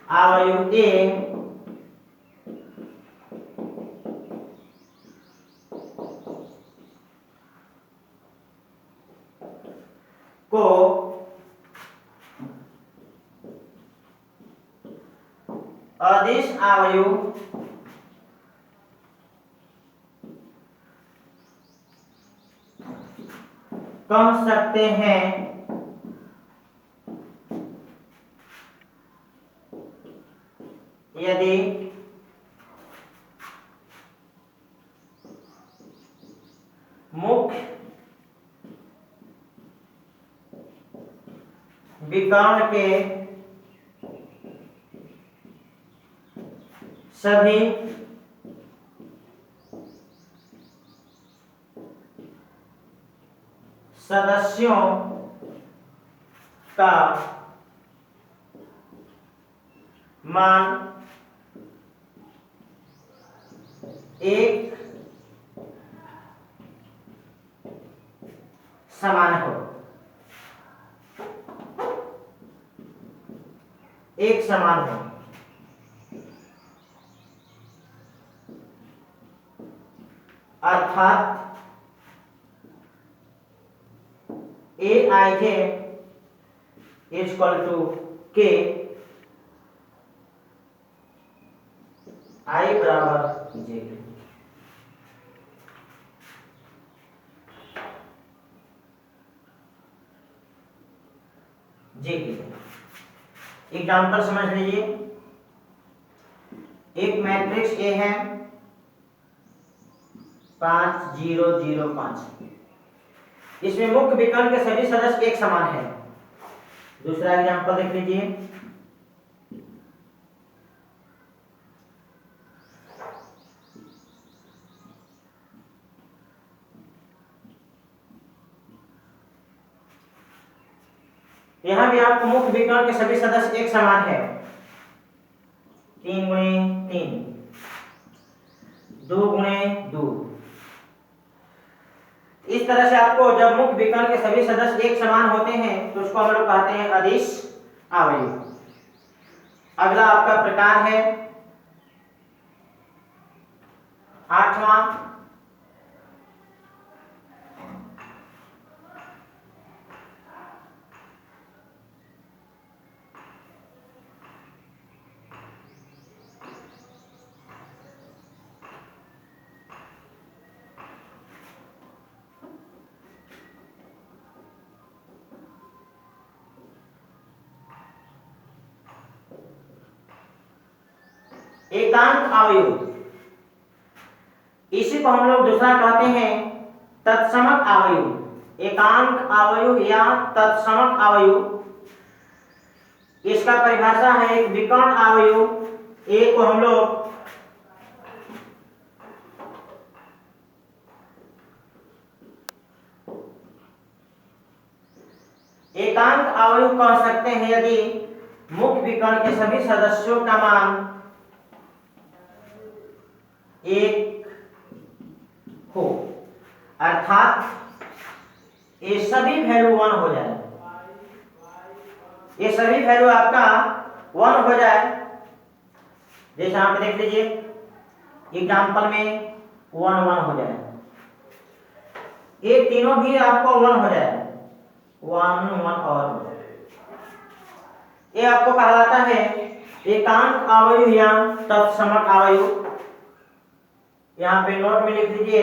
अवयव A को अदिश अवयव कह सकते हैं यदि मुख्य विकर्ण के सभी सदस्यों का मान एक समान हो, एक समान हो। अर्थात Aij is equal to K, I बराबर J। J के एग्जाम्पल समझ लीजिए। एक मैट्रिक्स ए है 5 0 0 5, इसमें मुख्य विकर्ण के सभी सदस्य एक समान है। दूसरा एग्जाम्पल देख लीजिए। यहां भी आपको मुख्य विकर्ण के सभी सदस्य एक समान है। 3 गुणे 3, 2 गुणे 2। इस तरह से आपको जब मुख्य विकर्ण के सभी सदस्य एक समान होते हैं तो उसको हम लोग कहते हैं अदिश अवयव। अगला आपका प्रकार है 8वां। एकांक अवयव, इसी को हम लोग दूसरा कहते हैं तत्समक अवयव। एकांक अवयव या तत्समक अवयव, इसका परिभाषा है एक विकर्ण अवयव ए को हम लोग एकांक अवयव कह सकते हैं यदि मुख्य विकर्ण के सभी सदस्यों का मान एक हो, अर्थात ये सभी वैल्यू 1 हो जाए। ये सभी वैल्यू आपका 1 हो जाए। जैसे आप देख लीजिए एग्जाम्पल में 1 1 हो जाए, ये तीनों भी आपको 1 हो जाए, 1 1 और ये आपको कहलाता है एकांक अवयव या तत्समक अवयव। यहां पे नोट में लिख लीजिए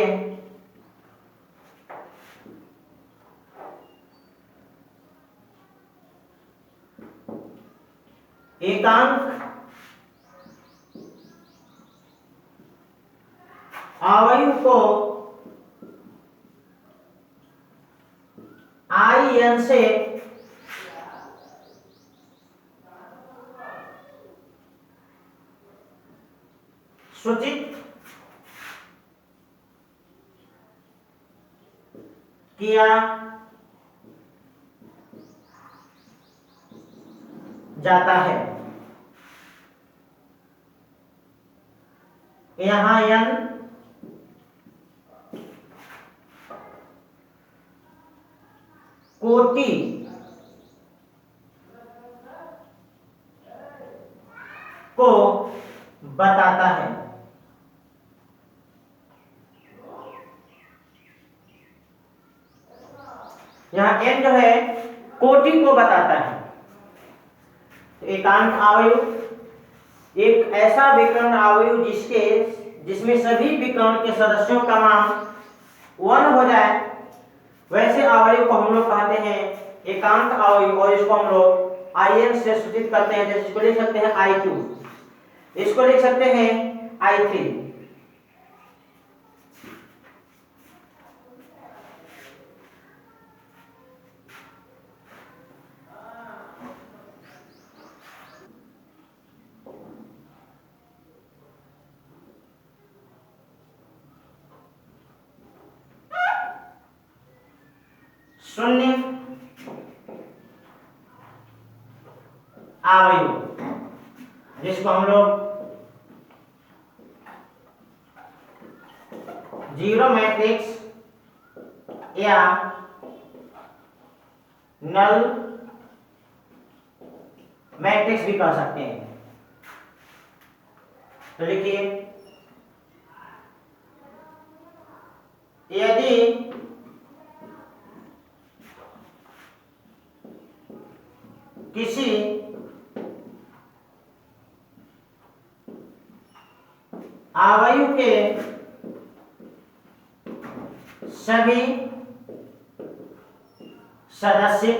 एकांक अवयव को IN से सूचित किया जाता है। यहां n कोटि को बताता है। यहां n जो है कोटि को बताता है। एकांक अवयव एक ऐसा विकर्ण अवयव जिसमें सभी विकर्ण के सदस्यों का मान 1 हो जाए, वैसे अवयव को हम लोग कहते हैं एकांक अवयव। और इसको हम लोग IN से सूचित करते हैं। जैसे इसको लिख सकते हैं I2, इसको लिख सकते हैं I3। शून्य अवयव, जिसको हम लोग जीरो मैट्रिक्स या नल मैट्रिक्स भी कह सकते हैं। तो लिखिए, यदि किसी अवयव के सभी सदस्य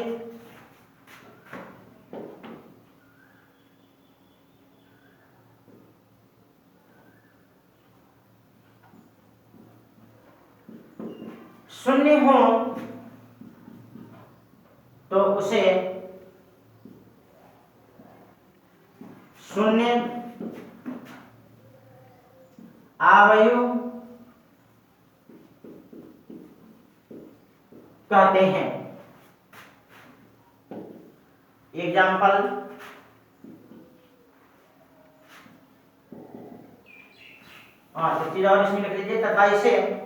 शून्य हो तो उसे शून्य अवयव कहते हैं। एग्जाम्पल, तो चीज और इसमें लिख लीजिए तथा इसे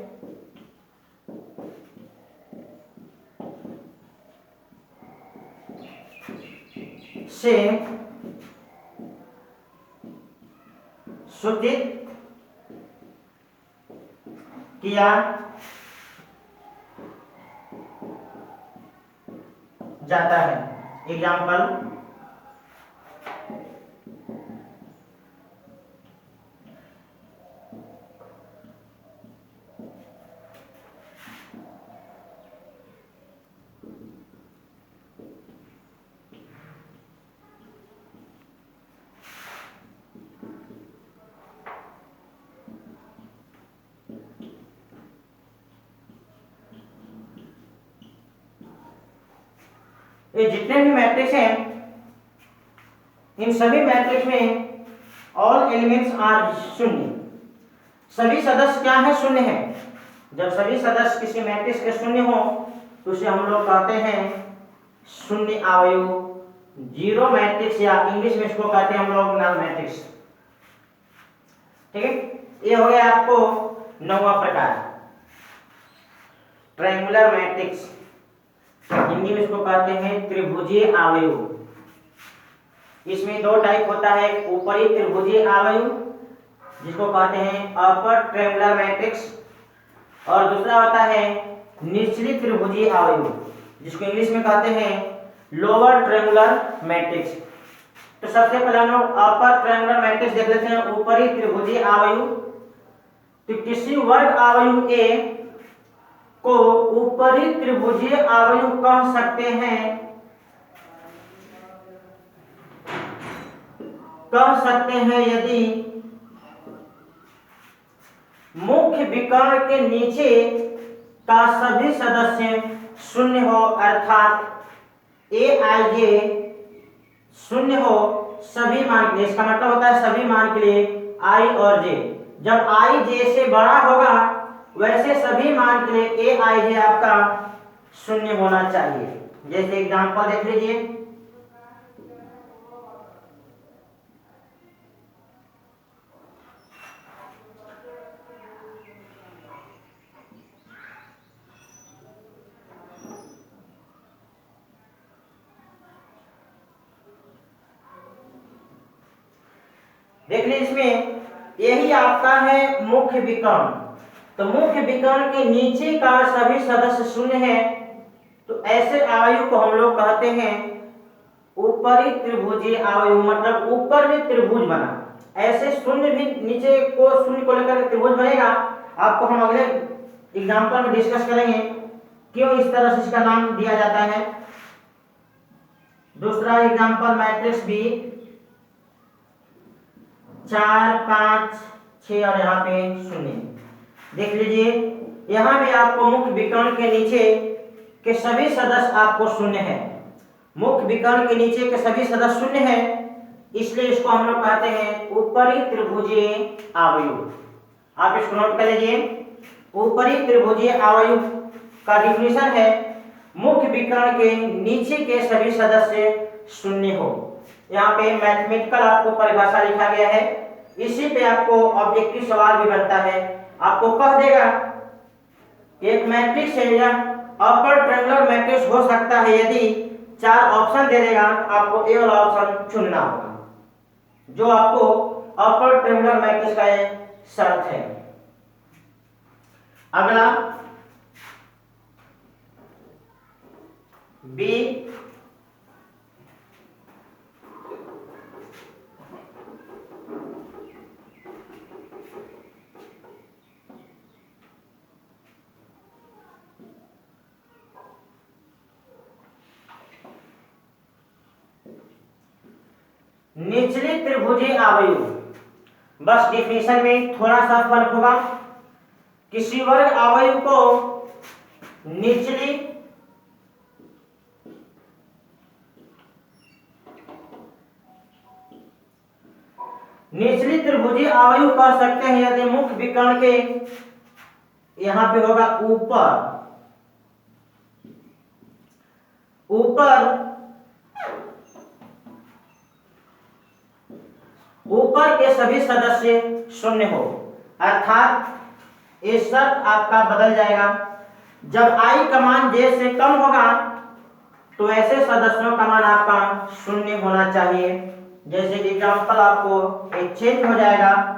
सूचित किया जाता है। एग्जाम्पल, ये जितने भी मैट्रिक्स हैं, इन सभी मैट्रिक्स में ऑल एलिमेंट्स आर शून्य। सभी सदस्य क्या है? शून्य है। जब सभी सदस्य किसी मैट्रिक्स के शून्य हो तो उसे हम लोग कहते हैं शून्य अवयव, जीरो मैट्रिक्स, या इंग्लिश में इसको कहते हैं हम लोग नल मैट्रिक्स। ठीक है, ये हो गया आपको 9वां प्रकार, ट्रायंगुलर मैट्रिक्स। हिंदी में इसको कहते हैं त्रिभुजीय अवयव। इसमें दो टाइप होता है, ऊपरी त्रिभुजीय अवयव जिसको कहते हैं अपर ट्रायंगुलर मैट्रिक्स, और दूसरा होता है निचली त्रिभुजीय अवयव जिसको इंग्लिश में कहते हैं लोअर ट्रायंगुलर मैट्रिक्स। तो सबसे पहले हम लोग अपर ट्रायंगुलर मैट्रिक्स देख लेते हैं, ऊपरी त्रिभुजीय अवयव। तो किसी वर्ग अवयव ए को ऊपरी त्रिभुजीय अवयव कह सकते हैं, यदि मुख्य विकर्ण के नीचे का सभी सदस्य शून्य हो, अर्थात ए आई जे शून्य हो सभी मान के लिए। इसका मतलब होता है सभी मान के लिए आई और जे। जब आई जे से बड़ा होगा वैसे सभी मान के लिए ए आई जे आपका शून्य होना चाहिए। जैसे एग्जांपल देख लीजिए, देख लीजिए इसमें यही आपका है मुख्य विकर्ण। तो मुख्य विकर्ण के नीचे का सभी सदस्य शून्य है, तो ऐसे अवयव को हम लोग कहते हैं ऊपरी त्रिभुजीय अवयव। मतलब ऊपर में त्रिभुज बना, ऐसे शून्य भी नीचे को शून्य को लेकर त्रिभुज बनेगा। आपको हम अगले एग्जांपल में डिस्कस करेंगे क्यों इस तरह से इसका नाम दिया जाता है। दूसरा एग्जांपल मैट्रिक्स बी 4 5 6 और यहाँ पे 0 देख लीजिए। यहाँ भी आपको मुख्य विकर्ण के नीचे के सभी सदस्य आपको शून्य है। मुख्य विकर्ण के नीचे के सभी सदस्य शून्य है, इसलिए इसको हम लोग कहते हैं ऊपरी त्रिभुजीय अवयव। आप इसको नोट कर लीजिए। ऊपरी त्रिभुजीय अवयव का डिफिनेशन है मुख्य विकर्ण के नीचे के सभी सदस्य शून्य हो। यहाँ पे मैथमेटिकल आपको परिभाषा लिखा गया है, इसी पे आपको ऑब्जेक्टिव सवाल भी बनता है। आपको कह देगा एक मैट्रिक्स है या अपर ट्रायंगुलर मैट्रिक्स हो सकता है यदि 4 ऑप्शन दे देगा, आपको ए वाला ऑप्शन चुनना होगा, जो आपको अपर ट्रायंगुलर मैट्रिक्स का एक शर्त है। अगला बी निचली त्रिभुजीय आव्यूह। बस डिफिनेशन में थोड़ा सा फर्क होगा। किसी वर्ग आव्यूह को निचली त्रिभुजीय आव्यूह कह सकते हैं यदि मुख्य विकर्ण के यहां पे होगा ऊपर के सभी सदस्य शून्य हो, अर्थात ये शर्त आपका बदल जाएगा। जब i का मान j से कम होगा तो ऐसे सदस्यों का मान आपका शून्य होना चाहिए। जैसे कि एग्जाम्पल आपको एक चेंज हो जाएगा।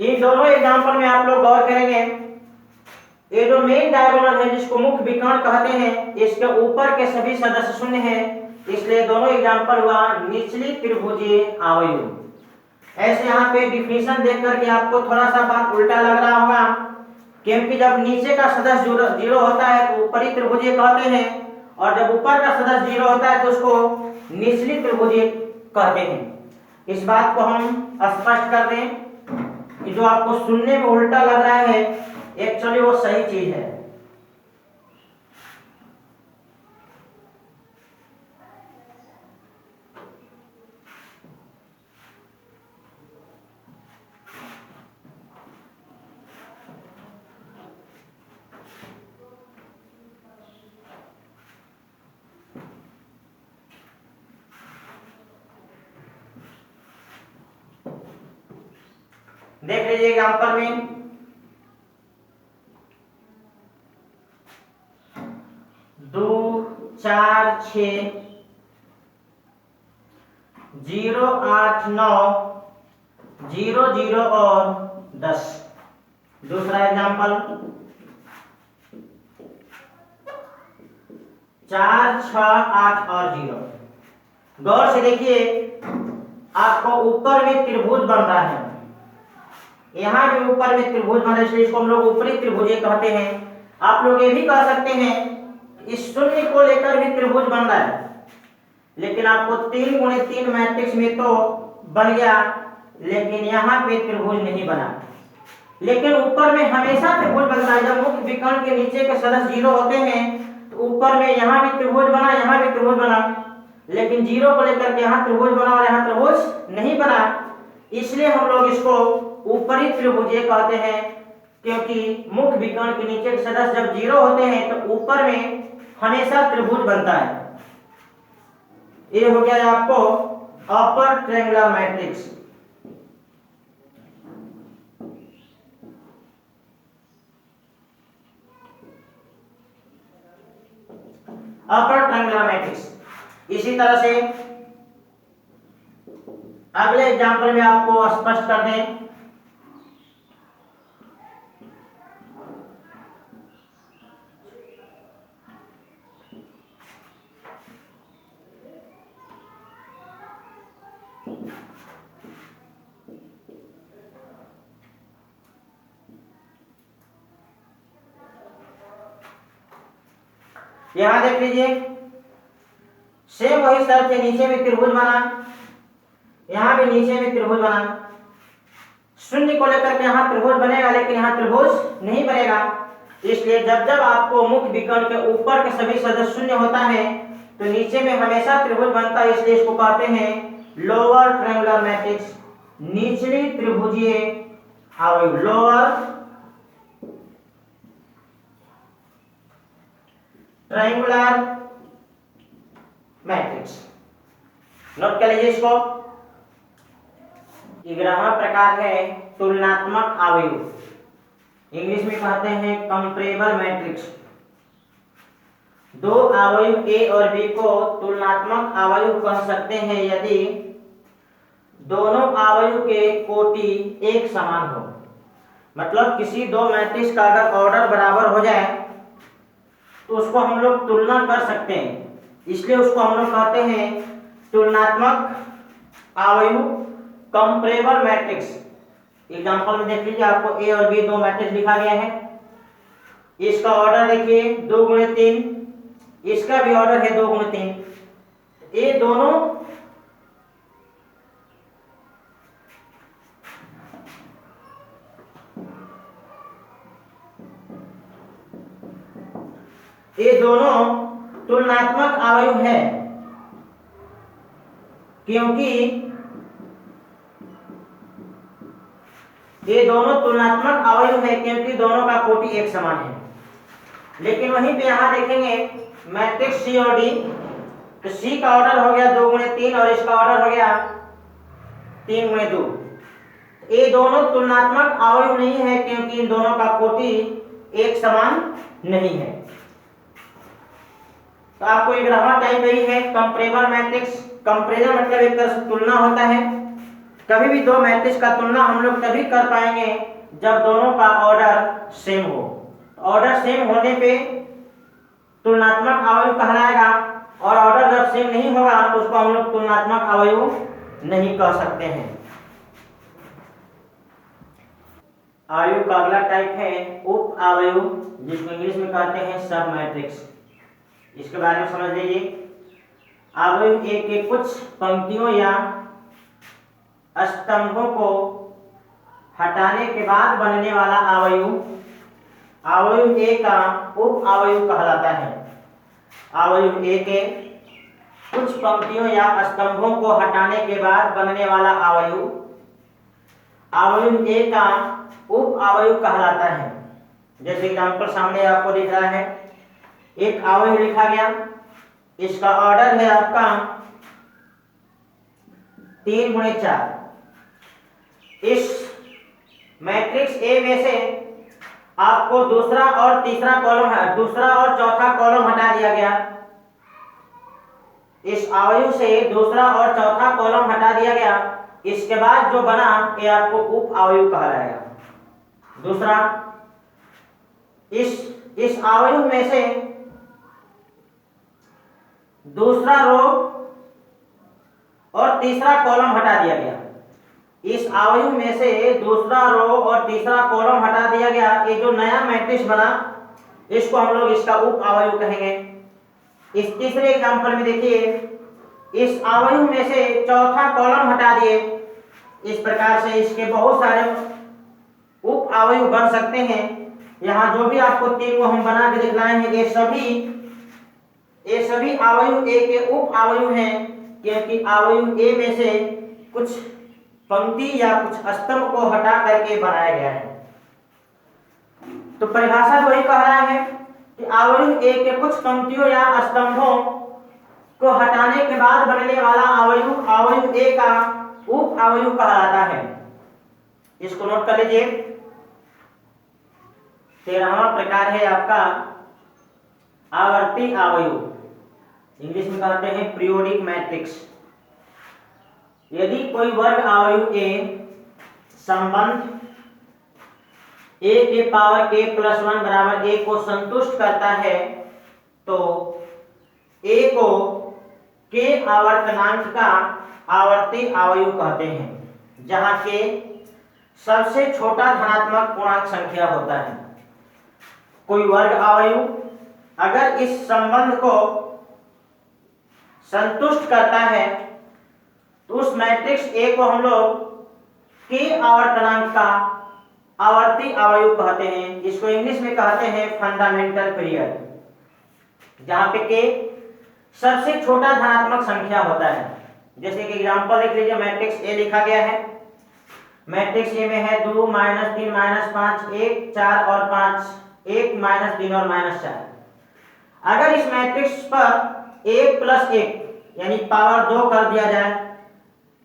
इन दोनों एग्जाम्पल में आप लोग गौर करेंगे, ये जो मेन डायगोनल है जिसको मुख्य विकर्ण कहते हैं, इसके ऊपर के सभी सदस्य शून्य हैं, इसलिए दोनों एग्जाम्पल हुआ निचली त्रिभुजीय आव्यूह। ऐसे यहाँ पे डिफिनेशन देख करके आपको थोड़ा सा बात उल्टा लग रहा होगा, क्योंकि जब नीचे का सदस्य जीरो होता है तो ऊपरी त्रिभुजीय कहते हैं, और जब ऊपर का सदस्य जीरो होता है तो उसको निचली त्रिभुजीय कहते हैं। इस बात को हम स्पष्ट कर दें कि जो आपको सुनने में उल्टा लग रहा है एक्चुअली वो सही चीज है। देख लीजिए एग्जाम्पल में 2 4 6 0 8 9 0 0 और 10। दूसरा एग्जाम्पल 4 6 8 और 0। गौर से देखिए, आपको ऊपर में त्रिभुज बन रहा है, यहाँ भी ऊपर में त्रिभुज बन रहा है, इसलिए इसको हम लोग ऊपरी त्रिभुज कहते हैं। आप लोग ये भी कह सकते हैं इस शून्य को लेकर भी त्रिभुज बन रहा है, लेकिन आपको 3x3 मैट्रिक्स में तो बन गया, लेकिन यहाँ पे त्रिभुज नहीं बना। लेकिन ऊपर में हमेशा त्रिभुज बनता है। जब मुख्य विकर्ण के नीचे के सदस्य जीरो होते हैं तो ऊपर में यहाँ भी त्रिभुज बना, यहाँ भी त्रिभुज बना, लेकिन जीरो को लेकर के यहाँ त्रिभुज बना और यहाँ त्रिभुज नहीं बना। इसलिए हम लोग इसको ऊपरी त्रिभुजीय कहते हैं, क्योंकि मुख्य विकर्ण के नीचे के सदस्य जब जीरो होते हैं तो ऊपर में हमेशा त्रिभुज बनता है। ये हो गया आपको upper triangular matrix. Upper triangular matrix. इसी तरह से अगले एग्जाम्पल में आपको स्पष्ट कर दें, यहां देख लीजिए, सेम वही शर्त है, नीचे में त्रिभुज बना, यहां भी नीचे में त्रिभुज बना। शून्य को लेकर के यहां त्रिभुज बनेगा, लेकिन यहां त्रिभुज नहीं बनेगा। इसलिए जब जब आपको मुख्य विकर्ण के ऊपर के सभी सदस्य शून्य होता है तो नीचे में हमेशा त्रिभुज बनता है, इसलिए इसको कहते हैं लोअर ट्रायंगुलर मैट्रिक्स, निचली त्रिभुजीय आव्यूह, लोअर ट्रायंगुलर मैट्रिक्स। नोट कर लीजिए इसको। 11वां प्रकार है तुलनात्मक अवयव, इंग्लिश में कहते हैं कंपैरेबल मैट्रिक्स। दो अवयव ए और बी को तुलनात्मक अवयव कह सकते हैं यदि दोनों अवयव के कोटि एक समान हो। मतलब किसी दो मैट्रिक्स का अगर ऑर्डर बराबर हो जाए तो उसको हम लोग तुलना कर सकते हैं, इसलिए उसको हम लोग कहते हैं तुलनात्मक अवयव, कंपैरेबल मैट्रिक्स। एग्जांपल में देख लीजिए, आपको ए और बी दो मैट्रिक्स लिखा गया है। इसका ऑर्डर देखिए 2 × 3, इसका भी ऑर्डर है 2 × 3। ये दोनों तुलनात्मक अवयव है, क्योंकि ये दोनों तुलनात्मक अवयव है क्योंकि दोनों का कोटि एक समान है। लेकिन वहीं पे यहां देखेंगे मैट्रिक्स सी और डी, तो सी का ऑर्डर हो गया 2 × 3 और इसका ऑर्डर हो गया 3 × 2। ये दोनों तुलनात्मक अवयव नहीं है क्योंकि इन दोनों का कोटि एक समान नहीं है। तो आपको 11वां टाइप यही है कंपैरेबल मैट्रिक्स। कंपैरिजन मतलब एक तरह से तुलना होता है। कभी भी दो मैट्रिक्स का तुलना हम लोग तभी कर पाएंगे जब दोनों का ऑर्डर सेम हो। ऑर्डर सेम होने पे तुलनात्मक अवयव कहलाएगा, और ऑर्डर जब सेम नहीं होगा तो उसको हम लोग तुलनात्मक अवयव नहीं कह सकते हैं। अवयव का अगला टाइप है उप अवयव, जिसको इंग्लिश में कहते हैं सब मैट्रिक्स। इसके बारे में समझ लीजिए। अवयव ए के कुछ पंक्तियों या स्तंभों को हटाने के बाद बनने वाला अवयव ए का उप अवयव कहलाता है। अवयव ए के कुछ पंक्तियों या स्तंभों को हटाने के बाद बनने वाला अवयव ए का उप अवयव कहलाता है। जैसे एग्जांपल सामने आपको दिख रहा है, एक अवयव लिखा गया, इसका ऑर्डर है आपका 3 × 4। इस मैट्रिक्स ए में से आपको दूसरा और तीसरा कॉलम है, दूसरा और चौथा कॉलम हटा दिया गया। इस अवयव से दूसरा और चौथा कॉलम हटा दिया गया, इसके बाद जो बना ये आपको उप अवयव कहलाएगा। दूसरा, इस अवयव में से दूसरा रो और तीसरा कॉलम हटा दिया गया। इस अवयव में से दूसरा रो और तीसरा कॉलम हटा दिया गया, ये जो नया मैट्रिक्स बना इसको हम लोग इसका उप अवयव कहेंगे। इस तीसरे एग्जांपल में देखिए, इस अवयव में से चौथा कॉलम हटा दिए। इस प्रकार से इसके बहुत सारे उप अवयव बन सकते हैं। यहाँ जो भी आपको 3 को हम बना के दिखलाए हैं, ये सभी अवयव ए के उप अवयव हैं, क्योंकि अवयव ए में से कुछ पंक्ति या कुछ स्तंभ को हटा करके बनाया गया है। तो परिभाषा जो ही कह रहा है कि अवयव ए के कुछ पंक्तियों या स्तंभों को हटाने के बाद बनने वाला अवयव ए का उप अवयव कहलाता है। इसको नोट कर लीजिए। 13वां प्रकार है आपका आवर्ती अवयव, इंग्लिश में कहते हैं पीरियोडिक मैट्रिक्स। यदि कोई वर्ग अवयव ए संबंध a के पावर k+1 बराबर a को संतुष्ट करता है तो a को k आवर्तनांक का आवर्ती अवयव कहते हैं, जहां k सबसे छोटा धनात्मक पूर्णांक संख्या होता है। कोई वर्ग अवयव अगर इस संबंध को संतुष्ट करता है तो उस मैट्रिक्स ए को हम लोग k आवर्तनांक का आवर्ती अवयव कहते हैं। इसको इंग्लिश में कहते हैं फंडामेंटल पीरियड, जहां पे k सबसे छोटा धनात्मक संख्या होता है। जैसे कि एग्जांपल लिख लीजिए, मैट्रिक्स ए लिखा गया है। मैट्रिक्स ए में है 2 -3 -5 1 4 और 5 1 -3 और -4। अगर इस मैट्रिक्स पर 1 प्लस 1 यानी पावर 2 कर दिया जाए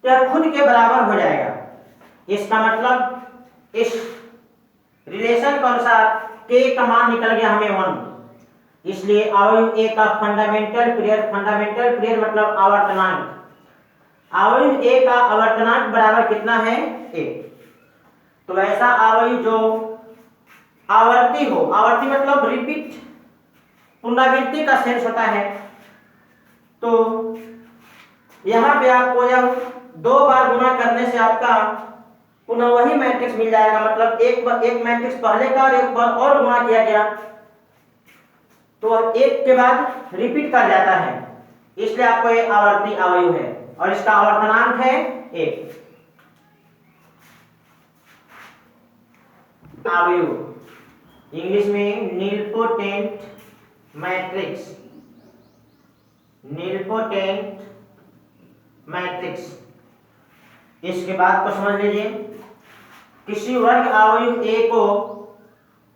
तो यह खुद के बराबर हो जाएगा। इसका मतलब इस रिलेशन के अनुसार k का मान निकल गया हमें 1। इसलिए अवयव A का फंडामेंटल पीरियड मतलब आवर्तनांक, अवयव A का आवर्तनांक बराबर कितना है 1। तो ऐसा अवयव जो आवर्ती हो, आवर्ती मतलब रिपीट, पुनरावृत्ति का सेंस होता है, तो यहाँ पे आपको जब 2 बार गुणा करने से आपका पुनः वही मैट्रिक्स मिल जाएगा। मतलब एक मैट्रिक्स पहले का और एक बार और गुणा किया गया तो एक के बाद रिपीट कर जाता है, इसलिए आपको ये आवर्ती अवयव है और इसका आवर्तनांक है 1। अवयव इंग्लिश में नीलपोटेंट मैट्रिक्स, नीलपोटेंट मैट्रिक्स। इसके बाद को समझ लीजिए, किसी वर्ग अवयव A को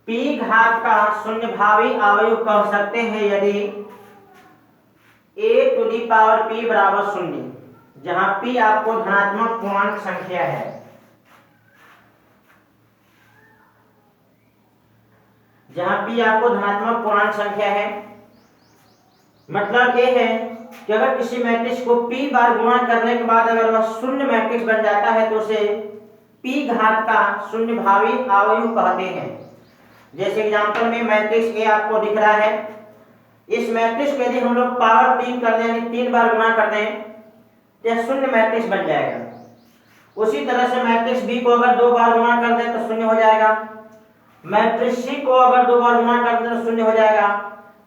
p घात का शून्यभावी अवयव कह सकते हैं यदि a to the power p बराबर 0, जहां p आपको धनात्मक पूर्णांक संख्या है। जहां p आपको धनात्मक पूर्णांक संख्या है, मतलब ये है कि अगर किसी मैट्रिक्स को p बार गुणा करने के बाद अगर वह शून्य मैट्रिक्स बन जाता है तो उसे p घात का शून्यभावी अवयव कहते हैं। जैसे एग्जांपल में मैट्रिक्स A आपको दिख रहा है, इस मैट्रिक्स को यदि हम लोग पावर 3 कर दें यानी 3 बार गुणा कर दें तो यह शून्य मैट्रिक्स बन जाएगा। उसी तरह से मैट्रिक्स B को अगर 2 बार गुणा कर दें तो शून्य हो जाएगा, मैट्रिक्स C को अगर 2 बार गुणा कर दें तो शून्य हो जाएगा।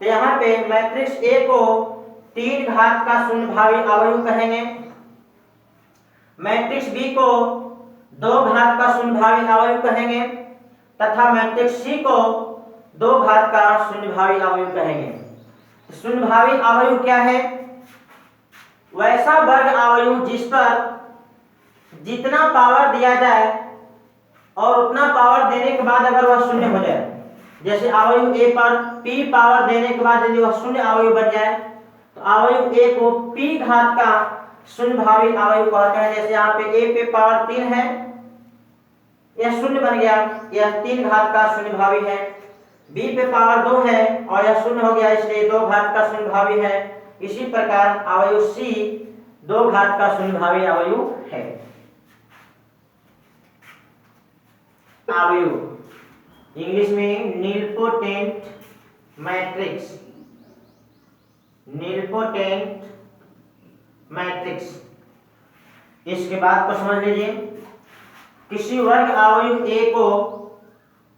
तो यहाँ पे मैट्रिक्स A को 3 घात का शून्यभावी अवयव कहेंगे, मैट्रिक्स B को 2 घात का शून्यभावी अवयव कहेंगे तथा मैट्रिक्स C को 2 घात का शून्यभावी अवयव कहेंगे। शून्यभावी अवयव क्या है? वैसा वर्ग अवयव जिस पर जितना पावर दिया जाए और उतना पावर देने के बाद अगर वह शून्य हो जाए। जैसे अवयव A पर p पावर देने के बाद यदि वह शून्य अवयव बन जाए तो अवयव A को p घात का शून्यभावी अवयव कहते हैं। जैसे यहाँ पे A पे पावर 3 है, यह शून्य बन गया, यह 3 घात का शून्यभावी है। B पे पावर 2 है और यह शून्य हो गया, इसलिए 2 घात का शून्यभावी है। इसी प्रकार अवयव C 2 घात का शून्यभावी अवयव है। अवयव इंग्लिश में नीलपोटेंट मैट्रिक्स, नीलपोटेंट मैट्रिक्स। इसके बाद को समझ लीजिए, किसी वर्ग अवयव A को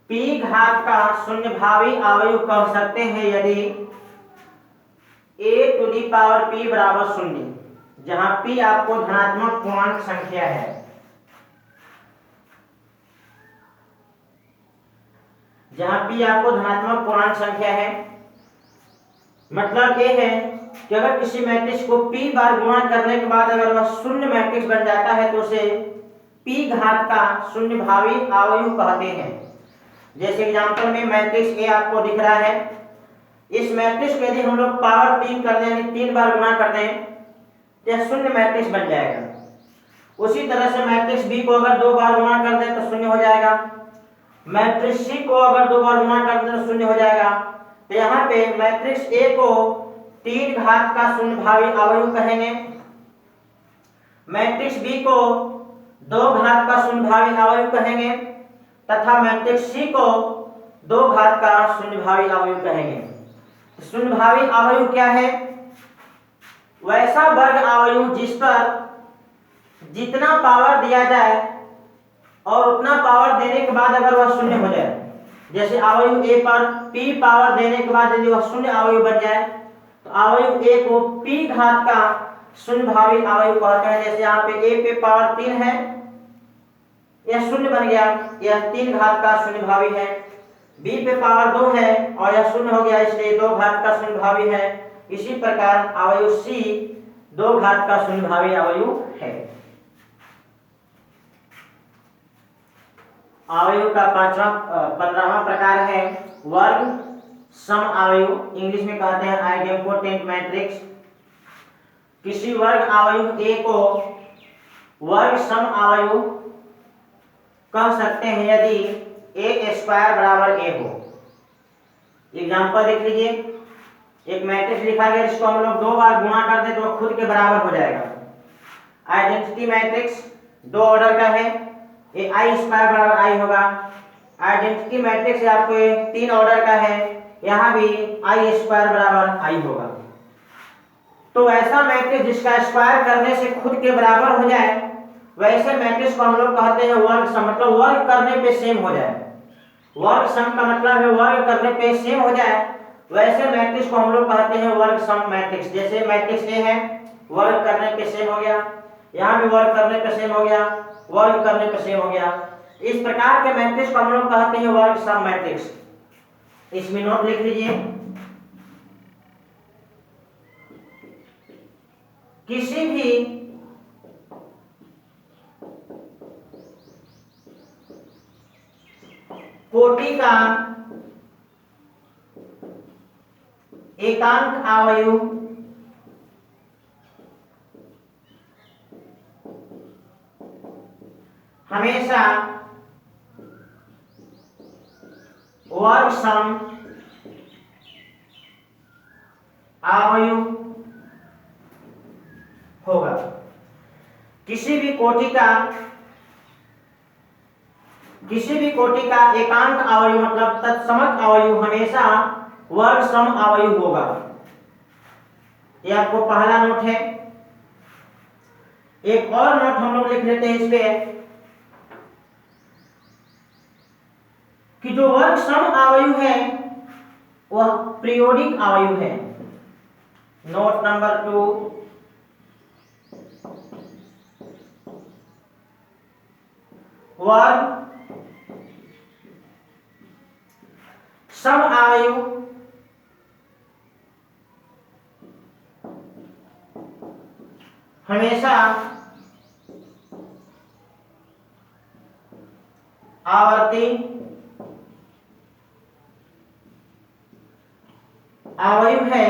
p घात का शून्यभावी अवयव कह सकते हैं यदि a to the power p बराबर 0, जहां p आपको धनात्मक पूर्णांक संख्या है। जहां p आपको धनात्मक पूर्णांक संख्या है, मतलब ये है कि अगर किसी मैट्रिक्स को p बार गुणा करने के बाद अगर वह शून्य मैट्रिक्स बन जाता है तो उसे p घात का शून्यभावी अवयव कहते हैं। जैसे एग्जांपल में मैट्रिक्स A आपको दिख रहा है, इस मैट्रिक्स को यदि हम लोग पावर 3 कर दें यानी 3 बार गुणा कर दें तो यह शून्य मैट्रिक्स बन जाएगा। उसी तरह से मैट्रिक्स B को अगर 2 बार गुणा कर दें तो शून्य हो जाएगा, मैट्रिक्स C को अगर 2 बार गुणा कर दें तो शून्य हो जाएगा। तो यहाँ पे मैट्रिक्स A को 3 घात का शून्यभावी अवयव कहेंगे, मैट्रिक्स B को 2 घात का शून्यभावी अवयव कहेंगे तथा मैट्रिक्स C को 2 घात का शून्यभावी अवयव कहेंगे। शून्यभावी अवयव क्या है? वैसा वर्ग अवयव जिस पर जितना पावर दिया जाए और उतना पावर देने के बाद अगर वह शून्य हो जाए। जैसे अवयव A पर p पावर देने के बाद यदि वह शून्य अवयव बन जाए तो अवयव A को p घात का शून्यभावी अवयव कहते हैं। जैसे यहाँ पे A पे पावर 3 है, यह शून्य बन गया, यह 3 घात का शून्यभावी है। B पे पावर 2 है और यह शून्य हो गया, इसलिए 2 घात का शून्यभावी है। इसी प्रकार अवयव C 2 घात का शून्यभावी अवयव है। अवयव का 15वां प्रकार है वर्ग सम अवयव, इंग्लिश में कहते हैं आइडेम्पोटेंट मैट्रिक्स। किसी वर्ग अवयव ए को वर्ग सम अवयव कह सकते हैं यदि ए स्क्वायर बराबर ए हो। एग्जांपल देख लीजिए, एक मैट्रिक्स लिखा गया जिसको हम लोग 2 बार गुणा कर दें तो खुद के बराबर हो जाएगा। आइडेंटिटी मैट्रिक्स 2 ऑर्डर का है, ये आई स्क्वायर बराबर आई होगा। आइडेंटिटी मैट्रिक्स आपको 3 ऑर्डर का है, यहाँ भी आई स्क्वायर बराबर आई होगा। तो ऐसा मैट्रिक्स जिसका स्क्वायर करने से खुद के बराबर हो जाए, वैसे मैट्रिक्स को हम लोग कहते हैं वर्ग सम, मतलब वर्ग करने पे सेम हो जाए। वर्ग सम का मतलब है वर्ग करने पे सेम हो जाए, वैसे मैट्रिक्स को हम लोग कहते हैं वर्ग सम मैट्रिक्स। जैसे मैट्रिक्स ए है, वर्ग करने पे सेम हो गया, यहाँ भी वर्ग करने पे सेम हो गया, वर्ग करने पे सेम हो गया। इस प्रकार के मैट्रिक्स को हम लोग कहते हैं वर्ग सम मैट्रिक्स। इसमें नोट लिख लीजिए, किसी भी कोटि का एकांक अवयव हमेशा वर्ग सम अवयव होगा। किसी भी कोटि का एकांक अवयव मतलब तत्समक अवयव हमेशा वर्ग सम अवयव होगा। ये आपको पहला नोट है। एक और नोट हम लोग लिख लेते हैं इस पे, कि जो वर्ग सम अवयव है वह पीरियोडिक अवयव है। नोट नंबर 2, वर्ग सम अवयव हमेशा आवर्ती अवयव है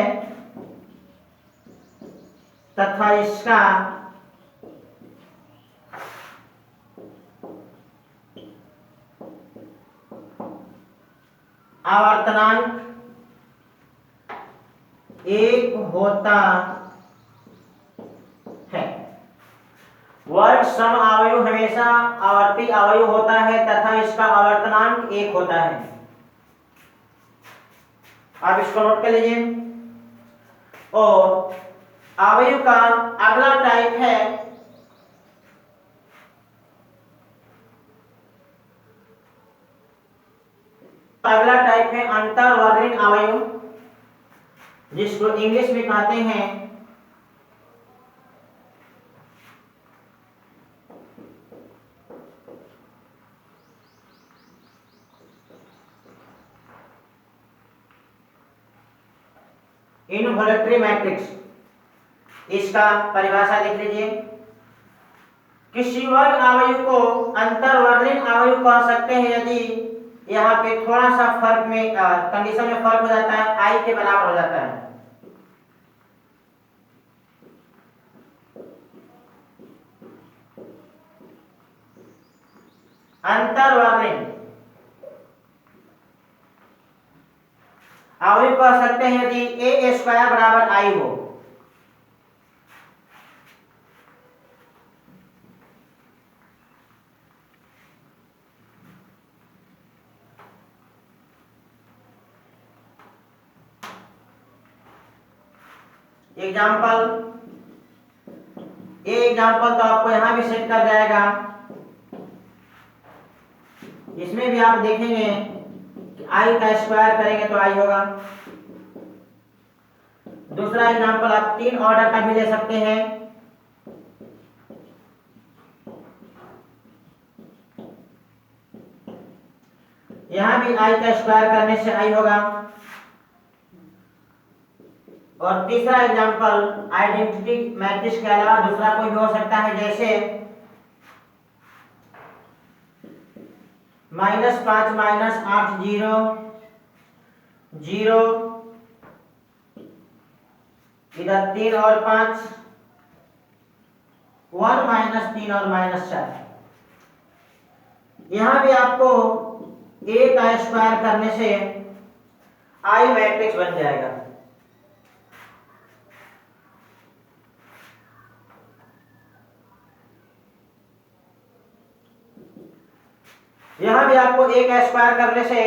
तथा इसका आवर्तनांक 1 होता है। वर्ग सम अवयव हमेशा आवर्ती अवयव होता है तथा इसका आवर्तनांक 1 होता है। आप इसको नोट कर लीजिए। और अवयव का अगला टाइप है अंतर्वर्णीय अवयव, जिसको इंग्लिश में कहते हैं इनवॉल्यूटरी मैट्रिक्स। इसका परिभाषा लिख लीजिए, किसी वर्ग अवयव को अंतर्वर्णीय अवयव कह सकते हैं यदि यहाँ पे थोड़ा सा फर्क में कंडीशन में फर्क हो जाता है, आई के बराबर हो जाता है। अंतर्वर्णीय अवयव कह सकते हैं यदि ए स्क्वायर बराबर आई हो। एग्जाम्पल तो आपको यहां भी सेट कर जाएगा। इसमें भी आप देखेंगे कि आई का स्क्वायर करेंगे तो आई होगा। दूसरा एग्जाम्पल आप 3 ऑर्डर का भी ले सकते हैं। यहां भी आई का स्क्वायर करने से आई होगा। और तीसरा एग्जांपल आइडेंटिटी मैट्रिक्स के अलावा दूसरा कोई भी हो सकता है, जैसे -5 -8 0 0, इधर 3 और 5, 1 माइनस 3 और माइनस 4। यहां भी आपको a का स्क्वायर करने से आई मैट्रिक्स बन जाएगा। यहां भी आपको a का स्क्वायर करने से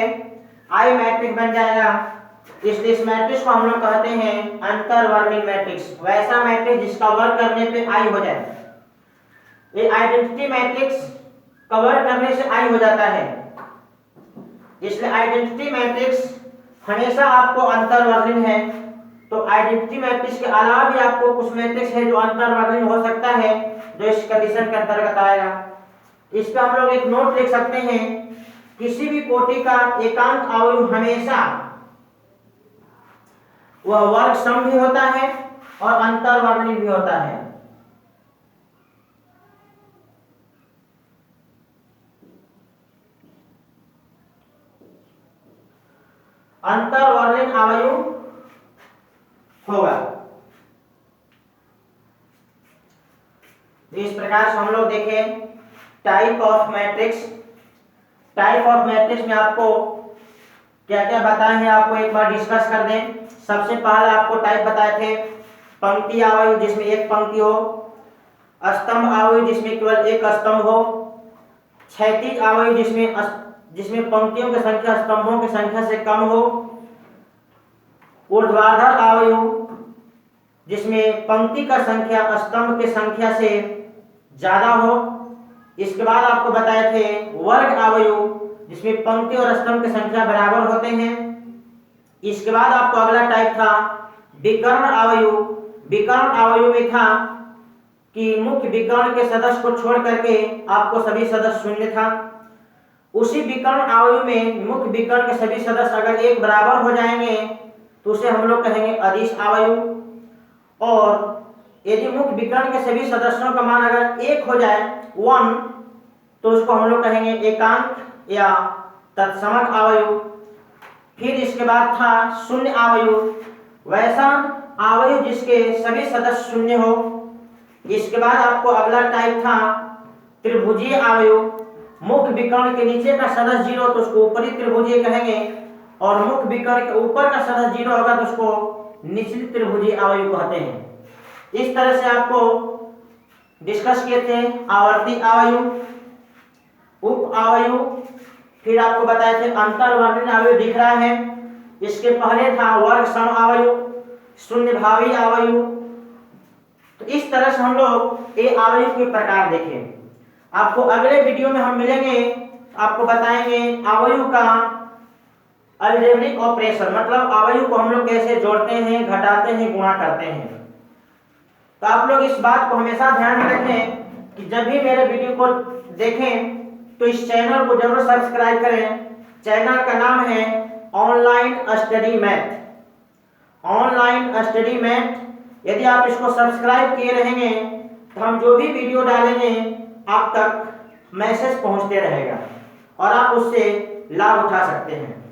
आई मैट्रिक्स बन जाएगा। इस मैट्रिक्स को हम लोग कहते हैं अंतर्वर्णीय मैट्रिक्स, वैसा मैट्रिक्स जिसका वर्ग करने पे आई हो जाए। ये आइडेंटिटी मैट्रिक्स कवर करने से आई हो जाता है, इसलिए आइडेंटिटी मैट्रिक्स हमेशा आपको अंतर्वर्णीय है। तो आइडेंटिटी मैट्रिक्स के अलावा भी आपको कुछ मैट्रिक्स है जो अंतर्वर्णीय हो सकता है, जो इस कंडीशन के अंतर्गत आएगा। इसका हम लोग एक नोट लिख सकते हैं, किसी भी कोटि का एकांक अवयव हमेशा वह वर्ग सम भी होता है और अंतर्वर्णीय भी होता है। अंतर्वर्णीय अवयव होगा। इस प्रकार से हम लोग देखें type of matrix. Type of matrix में आपको क्या क्या बताए हैं, आपको एक बार डिस्कस कर दें। सबसे पहले आपको टाइप बताए थे पंक्ति अवयव जिसमें एक पंक्ति हो, स्तंभ अवयव जिसमें केवल एक स्तंभ हो, क्षैतिज अवयव जिसमें पंक्तियों की संख्या स्तंभों की संख्या से कम हो, ऊर्ध्वाधर अवयव जिसमें पंक्ति का संख्या स्तंभ की संख्या से ज्यादा हो। इसके बाद आपको बताए थे वर्ग अवयव जिसमें पंक्ति और स्तंभ की संख्या बराबर होते हैं। इसके बाद आपको अगला टाइप था विकर्ण अवयव। विकर्ण अवयव में था कि मुख्य विकर्ण के सदस्य को छोड़ करके आपको सभी सदस्य शून्य था। उसी विकर्ण अवयव में मुख्य विकर्ण के सभी सदस्य अगर एक बराबर हो जाएंगे तो उसे हम लोग कहेंगे अदिश अवयव। और यदि मुख्य विकर्ण के सभी सदस्यों का मान अगर एक हो जाए 1, तो उसको हम लोग कहेंगे एकांक या तत्समक अवयव। फिर इसके बाद था शून्य अवयव, वैसा अवयव जिसके सभी सदस्य शून्य हो। इसके बाद आपको अगला टाइप था त्रिभुजीय अवयव। मुख्य विकर्ण के नीचे का सदस्य 0 तो उसको ऊपरी त्रिभुजीय कहेंगे, और मुख्य विकर्ण के ऊपर का सदस्य 0 होगा तो उसको निचली त्रिभुजीय अवयव कहते हैं। इस तरह से आपको डिस्कस किए थे आवर्ती अवयव, उप अवयव, फिर आपको बताए थे अंतर्वर्णीय अवयव दिख रहा है। इसके पहले था वर्ग सम अवयव, शून्य भावी अवयव। तो इस तरह से हम लोग ये अवयव के प्रकार देखे। आपको अगले वीडियो में हम मिलेंगे, आपको बताएंगे अवयव का अलजेब्रिक ऑपरेशन, मतलब अवयव को हम लोग कैसे जोड़ते हैं, घटाते हैं, गुणा करते हैं। तो आप लोग इस बात को हमेशा ध्यान में रखें कि जब भी मेरे वीडियो को देखें तो इस चैनल को जरूर सब्सक्राइब करें। चैनल का नाम है online study math. Online study math यदि आप इसको सब्सक्राइब किए रहेंगे तो हम जो भी वीडियो डालेंगे आप तक मैसेज पहुंचते रहेगा और आप उससे लाभ उठा सकते हैं।